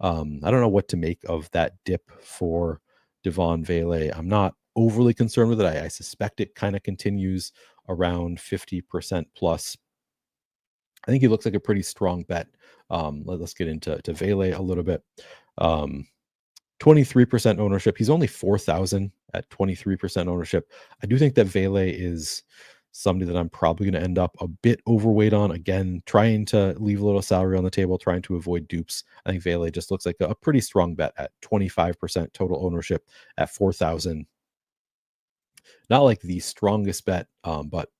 Speaker 2: I don't know what to make of that dip for Devon Vele. I'm not overly concerned with it. I suspect it kind of continues around 50% plus. I think he looks like a pretty strong bet. Let's get into Vele a little bit. 23% ownership. He's only 4,000 at 23% ownership. I do think that Vele is somebody that I'm probably going to end up a bit overweight on. Again, trying to leave a little salary on the table, trying to avoid dupes. I think Vele just looks like a pretty strong bet at 25% total ownership at 4,000. Not like the strongest bet, but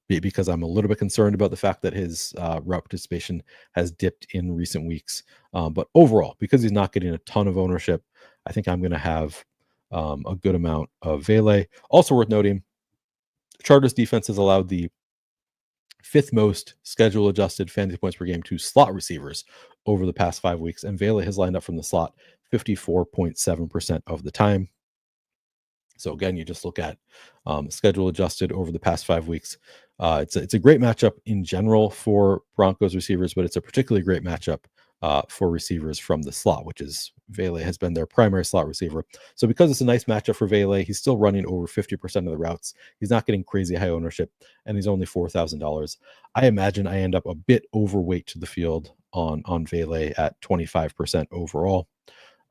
Speaker 2: because I'm a little bit concerned about the fact that his route participation has dipped in recent weeks. But overall, because he's not getting a ton of ownership, I think I'm going to have a good amount of Vele. Also worth noting, Chargers defense has allowed the 5th most schedule adjusted fantasy points per game to slot receivers over the past 5 weeks, and Vele has lined up from the slot 54.7% of the time. So again, you just look at schedule adjusted over the past 5 weeks. It's a great matchup in general for Broncos receivers, but it's a particularly great matchup for receivers from the slot, which is Vele has been their primary slot receiver. So because it's a nice matchup for Vele, he's still running over 50% of the routes. He's not getting crazy high ownership, and he's only $4,000. I imagine I end up a bit overweight to the field on Vele at 25% overall.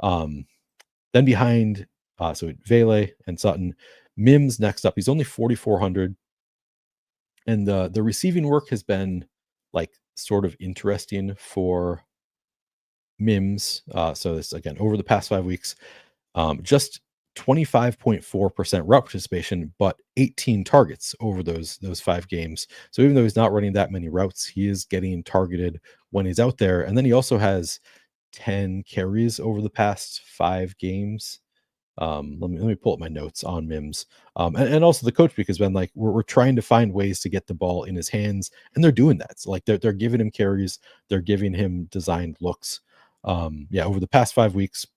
Speaker 2: Then behind, so Vele and Sutton, Mims next up. He's only 4,400, and the receiving work has been sort of interesting for Mims. So this again over the past 5 weeks, just 25.4% route participation, but 18 targets over those 5 games. So even though he's not running that many routes, he is getting targeted when he's out there. And then he also has 10 carries over the past 5 games. Let me pull up my notes on Mims. And also the coach, because been we're trying to find ways to get the ball in his hands, and they're doing that. So they're giving him carries, they're giving him designed looks. Over the past 5 weeks,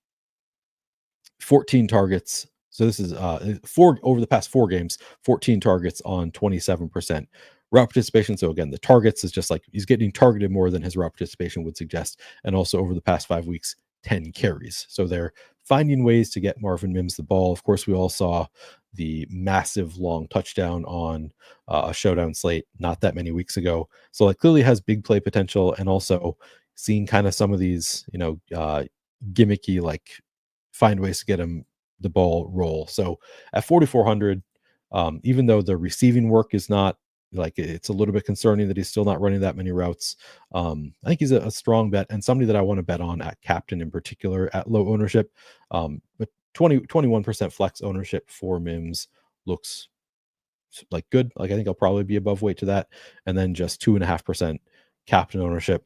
Speaker 2: 14 targets. So this is over the past 4 games, 14 targets on 27% route participation. So again, the targets is just he's getting targeted more than his route participation would suggest. And also over the past 5 weeks, 10 carries. So they're finding ways to get Marvin Mims the ball. Of course, we all saw the massive long touchdown on a showdown slate not that many weeks ago. So clearly has big play potential, and also seeing kind of some of these, gimmicky, find ways to get him the ball roll. So at 4,400, even though the receiving work is not it's a little bit concerning that he's still not running that many routes. I think he's a strong bet, and somebody that I want to bet on at captain in particular at low ownership. But 21% flex ownership for Mims looks good. I think I'll probably be above weight to that. And then just 2.5% captain ownership.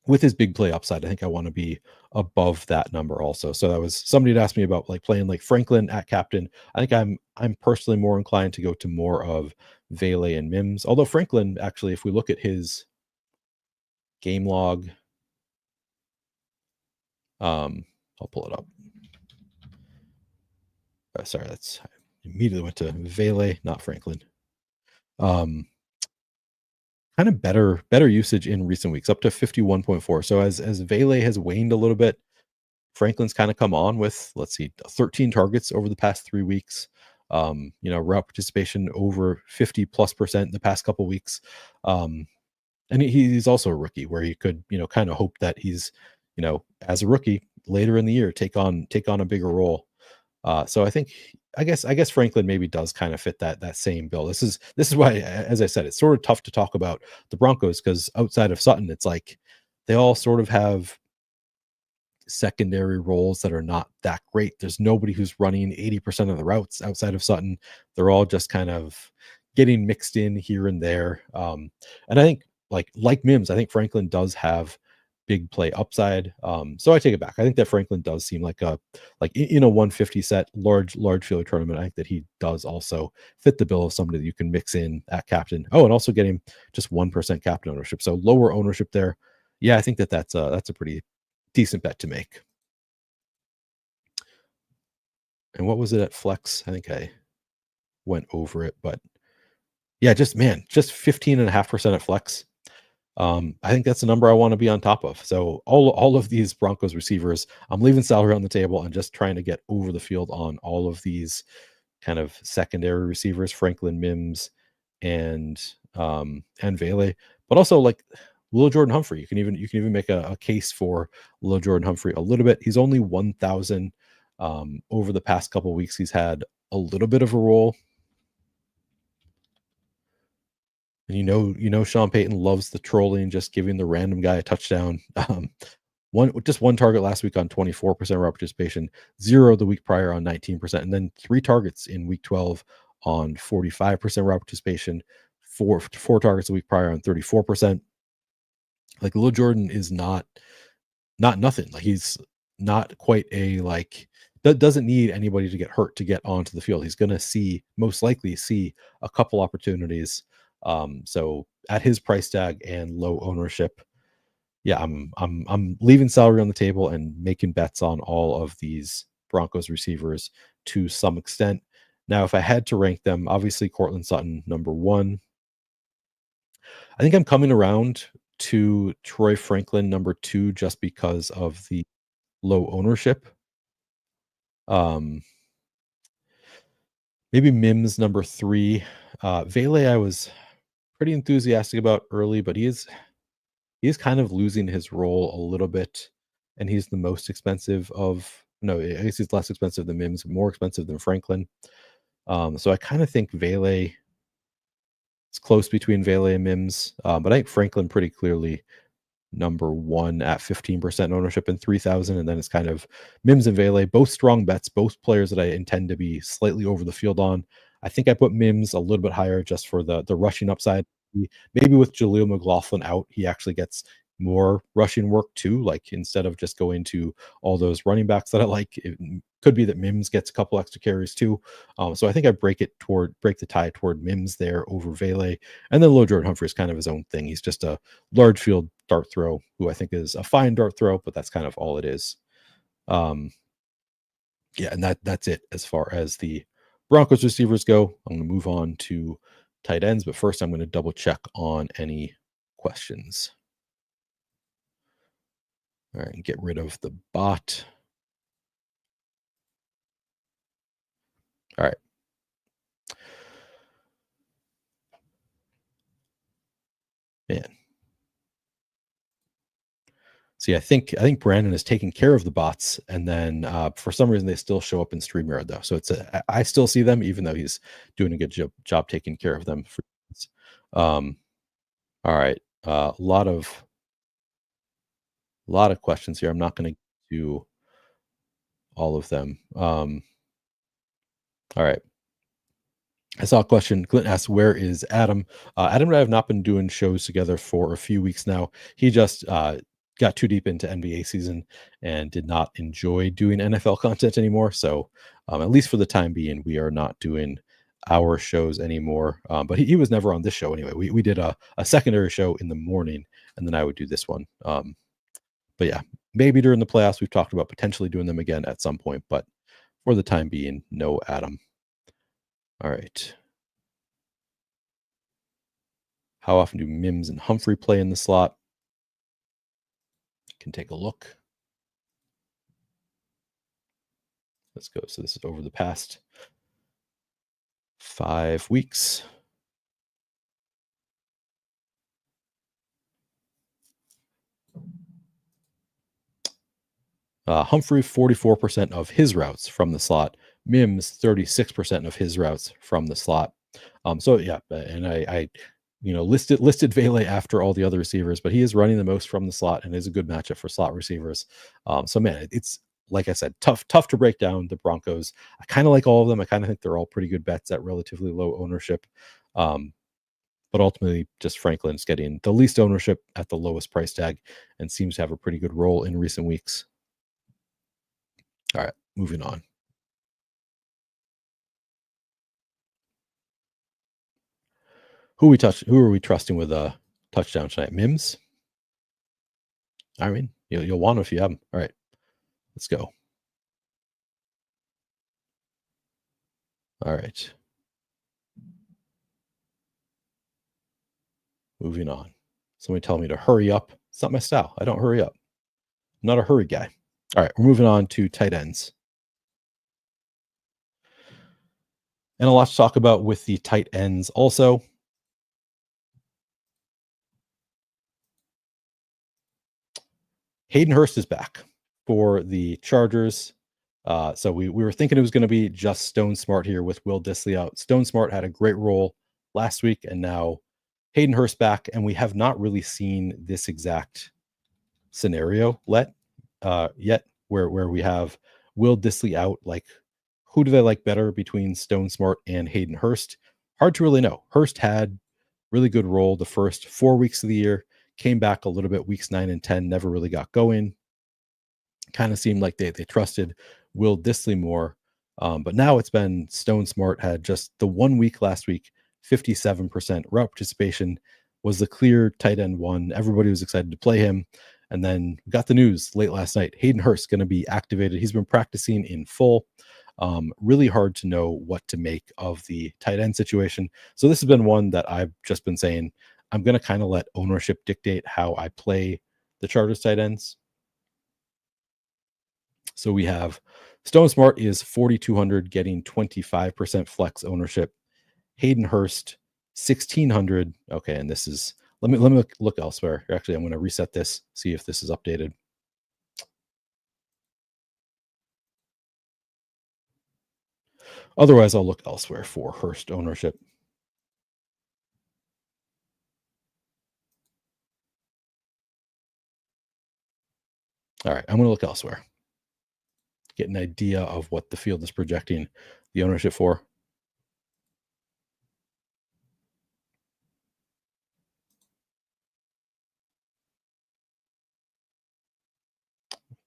Speaker 2: With his big play upside, I think I want to be above that number also. So that was somebody had asked me about playing Franklin at captain. I think I'm personally more inclined to go to more of Vele and Mims. Although Franklin, actually, if we look at his game log, I'll pull it up. Sorry, I immediately went to Vele, not Franklin. Kind of better usage in recent weeks, up to 51.4. So as Vele has waned a little bit, Franklin's kind of come on with, 13 targets over the past 3 weeks. Route participation over 50+% in the past couple weeks. And he's also a rookie, where you could, kind of hope that he's, as a rookie later in the year, take on a bigger role. So I guess Franklin maybe does kind of fit that same bill. This is why, as I said, it's sort of tough to talk about the Broncos, because outside of Sutton, it's they all sort of have secondary roles that are not that great. There's nobody who's running 80% of the routes outside of Sutton. They're all just kind of getting mixed in here and there. And I think like Mims, I think Franklin does have big play upside. So I take it back. I think that Franklin does seem like in a 150 set large field tournament. I think that he does also fit the bill of somebody that you can mix in at captain. Oh, and also getting just 1% captain ownership. So lower ownership there. Yeah, I think that's a pretty decent bet to make. And what was it at flex? I think I went over it, but yeah, just 15.5% at flex. I think that's the number I want to be on top of. So all of these Broncos receivers, I'm leaving salary on the table and just trying to get over the field on all of these kind of secondary receivers, Franklin, Mims, and Vele, but also like Lil Jordan Humphrey. You can even make a case for Lil Jordan Humphrey a little bit. He's only 1,000 over the past couple of weeks. He's had a little bit of a role. And you know Sean Payton loves the trolling, just giving the random guy a touchdown. One target last week on 24% route participation, 0 the week prior on 19%, and then 3 targets in week 12 on 45% route participation, four targets a week prior on 34%. Like Lil Jordan is not nothing. Like he's not quite that doesn't need anybody to get hurt to get onto the field. He's going to most likely see a couple opportunities. So at his price tag and low ownership, yeah, I'm leaving salary on the table and making bets on all of these Broncos receivers to some extent. Now, if I had to rank them, obviously Courtland Sutton, number 1. I think I'm coming around to Troy Franklin, number 2, just because of the low ownership. Maybe Mims, number 3. Vele, I was pretty enthusiastic about early, but he is kind of losing his role a little bit, and he's the most expensive I guess he's less expensive than Mims, more expensive than Franklin. So I kind of think Vele, it's close between Vele and Mims, but I think Franklin pretty clearly number 1 at 15% ownership and 3,000, and then it's kind of Mims and Vele, both strong bets, both players that I intend to be slightly over the field on. I think I put Mims a little bit higher just for the rushing upside. Maybe with Jaleel McLaughlin out, he actually gets more rushing work too. Like instead of just going to all those running backs that I like, it could be that Mims gets a couple extra carries too. So I think I break the tie toward Mims there over Vele, and then Lil Jordan Humphrey is kind of his own thing. He's just a large field dart throw who I think is a fine dart throw, but that's kind of all it is. Yeah, and that's it as far as the Broncos receivers go. I'm going to move on to tight ends, but first I'm going to double check on any questions. All right, and get rid of the bot. All right. Man. See, I think Brandon is taking care of the bots, and then for some reason they still show up in StreamYard though. So I still see them, even though he's doing a good job taking care of them. All right, a lot of questions here. I'm not going to do all of them. All right. I saw a question. Clint asked, "Where is Adam?" Adam and I have not been doing shows together for a few weeks now. He just got too deep into NBA season and did not enjoy doing NFL content anymore. So at least for the time being, we are not doing our shows anymore. But he was never on this show anyway. We did a secondary show in the morning, and then I would do this one. But yeah, maybe during the playoffs, we've talked about potentially doing them again at some point. But for the time being, no Adam. All right. How often do Mims and Humphrey play in the slot? Can take a look. Let's go. So this is over the past 5 weeks. Humphrey, 44% of his routes from the slot. Mims, 36% of his routes from the slot. So yeah, and I listed Vele after all the other receivers, but he is running the most from the slot and is a good matchup for slot receivers. So man, it's like I said, tough to break down the Broncos. I kind of like all of them. I kind of think they're all pretty good bets at relatively low ownership. But ultimately, just Franklin's getting the least ownership at the lowest price tag and seems to have a pretty good role in recent weeks. All right, moving on. Who are we trusting with a touchdown tonight? Mims? I mean, you'll want to if you have them. All right, let's go. All right. Moving on. Somebody tell me to hurry up. It's not my style. I don't hurry up. I'm not a hurry guy. All right, we're moving on to tight ends. And a lot to talk about with the tight ends also. Hayden Hurst is back for the Chargers. So we were thinking it was going to be just Stone Smart here with Will Dissly out. Stone Smart had a great role last week, and now Hayden Hurst back, and we have not really seen this exact scenario yet, where we have Will Dissly out. Like, who do they like better between Stone Smart and Hayden Hurst? Hard to really know. Hurst had really good role the first 4 weeks of the year, came back a little bit weeks 9 and 10, never really got going. Kind of seemed like they trusted Will Dissly more. But now it's been Stone Smart had just the 1 week last week, 57% route participation, was the clear tight end one. Everybody was excited to play him. And then got the news late last night. Hayden Hurst going to be activated. He's been practicing in full. Really hard to know what to make of the tight end situation. So this has been one that I've just been saying, I'm going to kind of let ownership dictate how I play the Chargers tight ends. So we have Stone Smart is 4,200, getting 25% flex ownership. Hayden Hurst, 1,600. Okay, and this is, let me look elsewhere. Actually, I'm going to reset this, see if this is updated. Otherwise, I'll look elsewhere for Hurst ownership. All right, I'm going to look elsewhere. Get an idea of what the field is projecting the ownership for.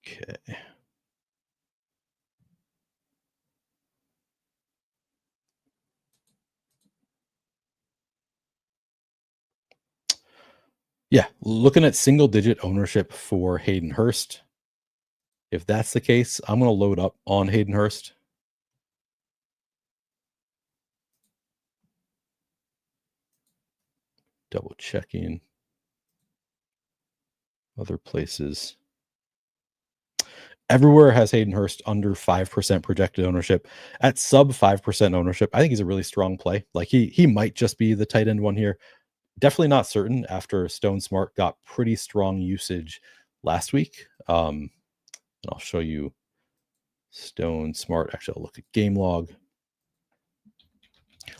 Speaker 2: Okay. Yeah, looking at single digit ownership for Hayden Hurst. If that's the case, I'm going to load up on Hayden Hurst. Double checking other places. Everywhere has Hayden Hurst under 5% projected ownership. At sub 5% ownership, I think he's a really strong play. Like he might just be the tight end one here. Definitely not certain after Stone Smart got pretty strong usage last week. And I'll show you Stone Smart. Actually, I'll look at game log.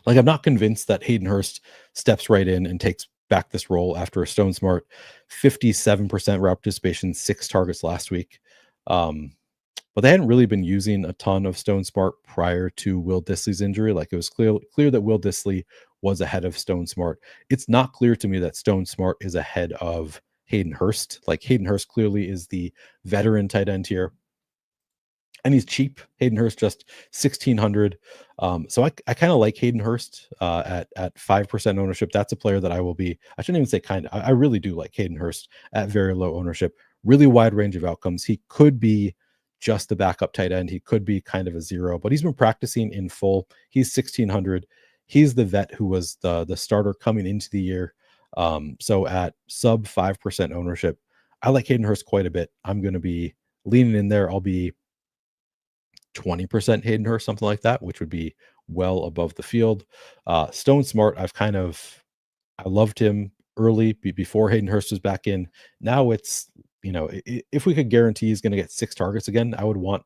Speaker 2: Like, I'm not convinced that Hayden Hurst steps right in and takes back this role after a Stone Smart 57% route participation, 6 targets last week. But they hadn't really been using a ton of Stone Smart prior to Will Dissly's injury. Like, it was clear that Will Dissly was ahead of Stone Smart. It's not clear to me that Stone Smart is ahead of Hayden Hurst. Like, Hayden Hurst clearly is the veteran tight end here. And he's cheap. Hayden Hurst just 1,600. So I kind of like Hayden Hurst at 5% ownership. That's a player that I will be. I shouldn't even say kind of. I really do like Hayden Hurst at very low ownership. Really wide range of outcomes. He could be just the backup tight end. He could be kind of a zero, but he's been practicing in full. He's 1,600. He's the vet who was the starter coming into the year. So at sub 5% ownership, I like Hayden Hurst quite a bit. I'm going to be leaning in there. I'll be 20% Hayden Hurst, something like that, which would be well above the field. Stone Smart, I loved him early before Hayden Hurst was back in. Now it's, if we could guarantee he's going to get 6 targets again, I would want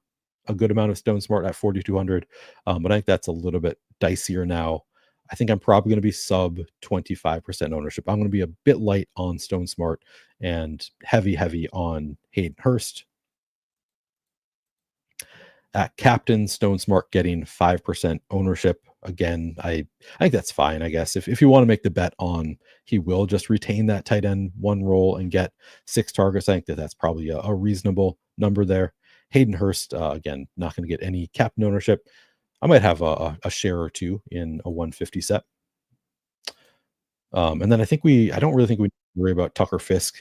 Speaker 2: a good amount of Stone Smart at 4,200. But I think that's a little bit dicier now. I think I'm probably going to be sub 25% ownership. I'm going to be a bit light on Stone Smart and heavy on Hayden Hurst. At captain, Stone Smart getting 5% ownership. Again, I think that's fine, I guess. If you want to make the bet on he will just retain that tight end one role and get 6 targets, I think that's probably a reasonable number there. Hayden Hurst, again, not going to get any captain ownership. I might have a share or two in a 150 set. And then I don't really think we need to worry about Tucker Fisk.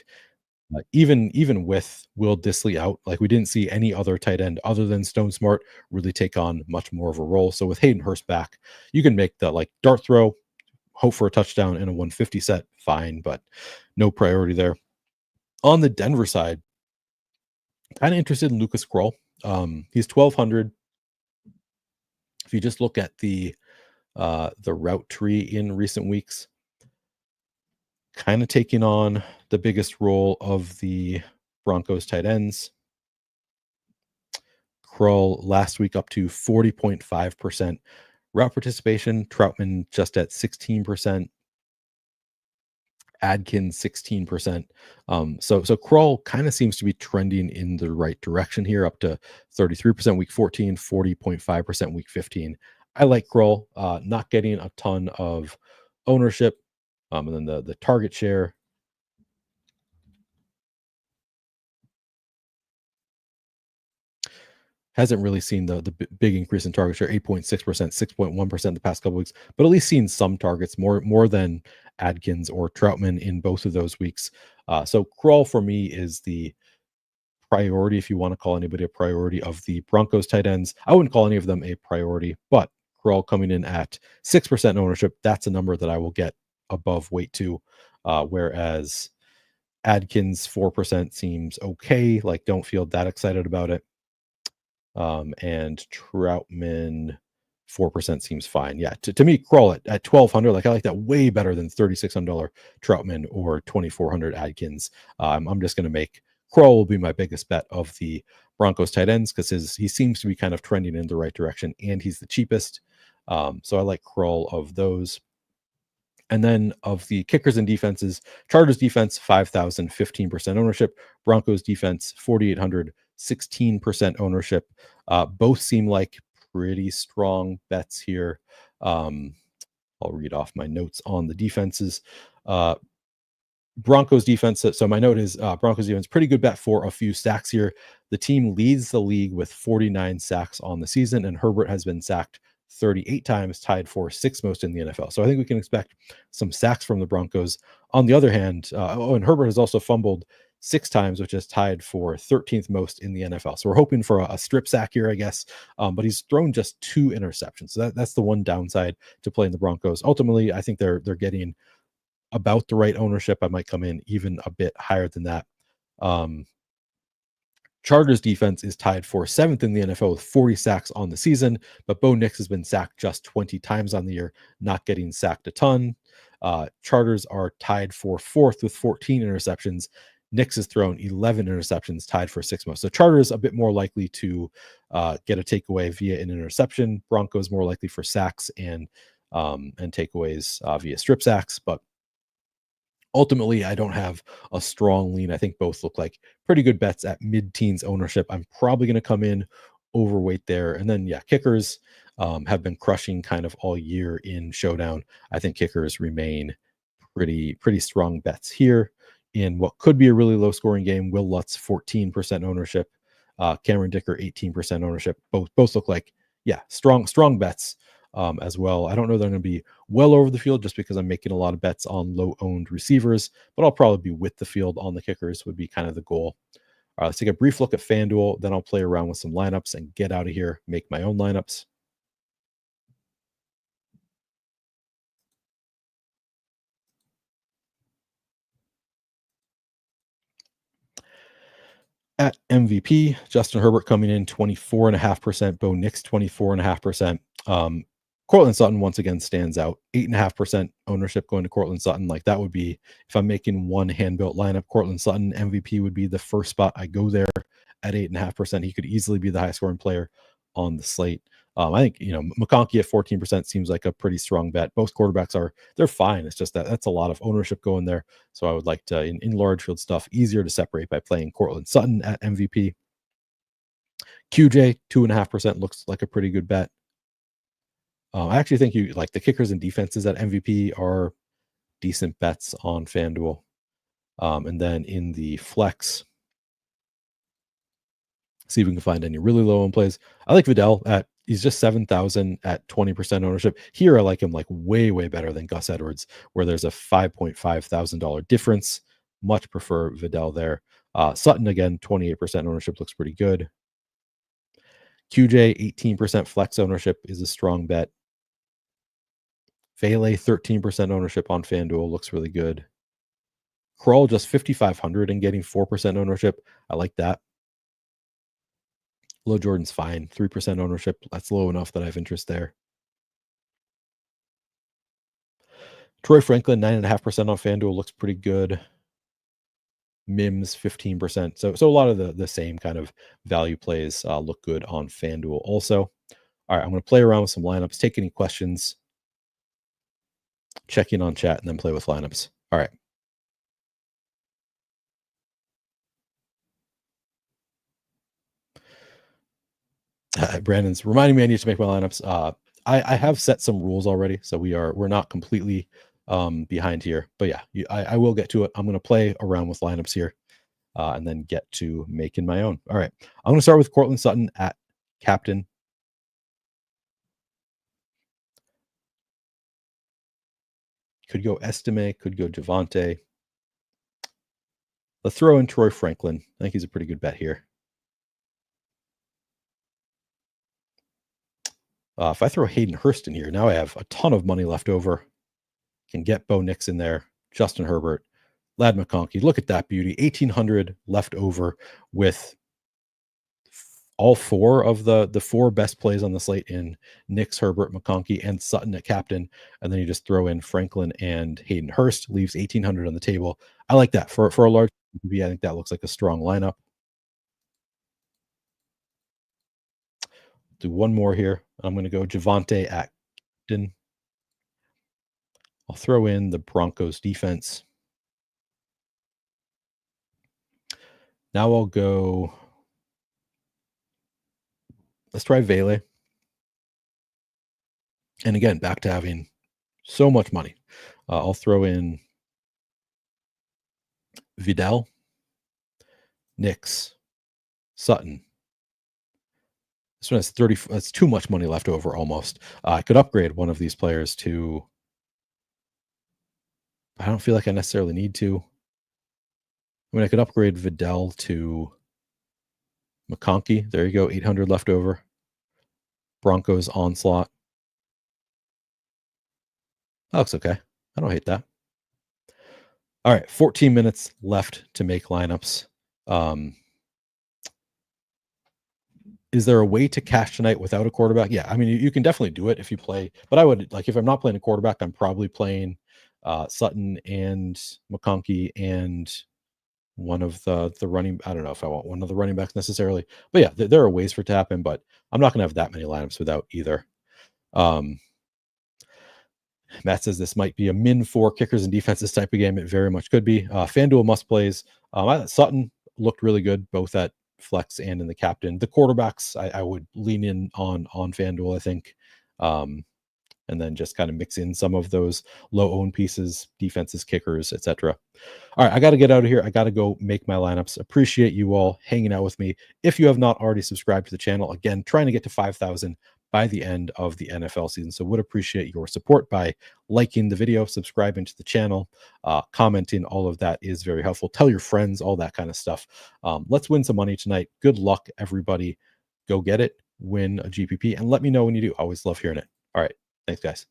Speaker 2: Even with Will Dissly out, like we didn't see any other tight end other than Stone Smart really take on much more of a role. So with Hayden Hurst back, you can make the like dart throw, hope for a touchdown in a 150 set, fine, but no priority there. On the Denver side, kind of interested in Lucas Kroll. He's 1,200. If you just look at the route tree in recent weeks, kind of taking on the biggest role of the Broncos tight ends. Kroll last week up to 40.5% route participation. Troutman just at 16%. Adkins 16%. So Kroll kind of seems to be trending in the right direction here, up to 33% week 14, 40.5% week 15. I like Kroll, not getting a ton of ownership. And then the target share. Hasn't really seen the big increase in target share, 8.6%, 6.1% the past couple weeks, but at least seen some targets, more than Adkins or Troutman in both of those weeks. So Kroll for me is the priority, if you want to call anybody a priority, of the Broncos tight ends. I wouldn't call any of them a priority, but Kroll coming in at 6% ownership, that's a number that I will get above weight to, whereas Adkins 4% seems okay, like don't feel that excited about it. And Troutman 4% seems fine. Yeah, to me, Kroll at 1,200, like I like that way better than $3,600 Troutman or 2,400 Adkins. I'm just going to make Kroll will be my biggest bet of the Broncos tight ends because he seems to be kind of trending in the right direction and he's the cheapest. So I like Kroll of those. And then of the kickers and defenses, Chargers defense, 5,000, 15% ownership. Broncos defense, 4,800, 16% ownership. Both seem like pretty strong bets here. I'll read off my notes on the defenses. Broncos defense. So my note is Broncos defense, pretty good bet for a few sacks here. The team leads the league with 49 sacks on the season, and Herbert has been sacked 38 times, tied for 6th most in the NFL. So I think we can expect some sacks from the Broncos. On the other hand, and Herbert has also fumbled 6 times, which is tied for 13th most in the NFL. So we're hoping for a strip sack here, I guess. But he's thrown just 2 interceptions. So that's the one downside to playing the Broncos. Ultimately, I think they're getting about the right ownership. I might come in even a bit higher than that. Chargers defense is tied for 7th in the NFL with 40 sacks on the season, but Bo Nix has been sacked just 20 times on the year, not getting sacked a ton. Chargers are tied for 4th with 14 interceptions. Nix has thrown 11 interceptions, tied for 6th most. So Chargers a bit more likely to get a takeaway via an interception. Broncos more likely for sacks and takeaways via strip sacks, but ultimately, I don't have a strong lean. I think both look like pretty good bets at mid-teens ownership. I'm probably going to come in overweight there. And then, yeah, kickers have been crushing kind of all year in Showdown. I think kickers remain pretty strong bets here in what could be a really low-scoring game. Will Lutz, 14% ownership. Cameron Dicker, 18% ownership. Both look like, yeah, strong bets. As well. I don't know that I'm going to be well over the field just because I'm making a lot of bets on low-owned receivers, but I'll probably be with the field on the kickers would be kind of the goal. Let's take a brief look at FanDuel, then I'll play around with some lineups and get out of here, make my own lineups. At MVP, Justin Herbert coming in 24.5%, Bo Nix 24.5%. Courtland Sutton once again stands out, 8.5% ownership going to Courtland Sutton. Like that would be, if I'm making one hand-built lineup, Courtland Sutton MVP would be the first spot I go there at 8.5%. He could easily be the high-scoring player on the slate. I think, McConkey at 14% seems like a pretty strong bet. Both quarterbacks they're fine. It's just that's a lot of ownership going there. So I would like to, in large field stuff, easier to separate by playing Courtland Sutton at MVP. QJ 2.5% looks like a pretty good bet. I actually think you like the kickers and defenses at MVP are decent bets on FanDuel. And then in the flex, see if we can find any really low owned plays. I like Vidal he's just 7,000 at 20% ownership. Here I like him like way better than Gus Edwards, where there's a $5,500 difference. Much prefer Vidal there. Sutton again, 28% ownership looks pretty good. QJ 18% flex ownership is a strong bet. Vele 13% ownership on FanDuel looks really good. Kroll just 5,500 and getting 4% ownership. I like that. Low Jordan's fine. 3% ownership. That's low enough that I have interest there. Troy Franklin, 9.5% on FanDuel looks pretty good. Mims, 15%. So a lot of the same kind of value plays look good on FanDuel also. All right, I'm going to play around with some lineups, take any questions, check in on chat, and then play with lineups. All right. Brandon's reminding me I need to make my lineups. I have set some rules already, so we're not completely behind here. But yeah, I will get to it. I'm going to play around with lineups here, and then get to making my own. All right, I'm going to start with Courtland Sutton at captain. Could go Estime, could go Javonte. Let's throw in Troy Franklin. I think he's a pretty good bet here. If I throw Hayden Hurst in here, now I have a ton of money left over. Can get Bo Nix in there, Justin Herbert, Lad McConkey. Look at that beauty. 1,800 left over with all four of the four best plays on the slate in Nix, Herbert, McConkey, and Sutton at captain. And then you just throw in Franklin and Hayden Hurst, leaves 1,800 on the table. I like that. For a large GPP, I think that looks like a strong lineup. Do one more here. I'm going to go Javonte at captain. I'll throw in the Broncos defense. Now I'll go. Let's try Vele. And again, back to having so much money. I'll throw in Vidal, Nix, Sutton. This one has 30. That's too much money left over almost. I could upgrade one of these players to. I don't feel like I necessarily need to. I mean, I could upgrade Vidal to McConkey. There you go. 800 left over. Broncos onslaught. That looks okay. I don't hate that. All right. 14 minutes left to make lineups. Is there a way to cash tonight without a quarterback? Yeah. I mean, you can definitely do it if you play, but I would like, if I'm not playing a quarterback, I'm probably playing Sutton and McConkey and one of the running. I don't know if I want one of the running backs necessarily, but yeah, there are ways for it to happen, but I'm not going to have that many lineups without either. Matt says this might be a min 4 kickers and defenses type of game. It very much could be. FanDuel must plays. Sutton looked really good, both at flex and in the captain. The quarterbacks, I would lean in on FanDuel, I think. And then just kind of mix in some of those low owned pieces, defenses, kickers, etc. All right, I got to get out of here. I got to go make my lineups. Appreciate you all hanging out with me. If you have not already subscribed to the channel, again, trying to get to 5,000 by the end of the NFL season. So would appreciate your support by liking the video, subscribing to the channel, commenting. All of that is very helpful. Tell your friends, all that kind of stuff. Let's win some money tonight. Good luck, everybody. Go get it. Win a GPP and let me know when you do. Always love hearing it. All right. Thanks, guys.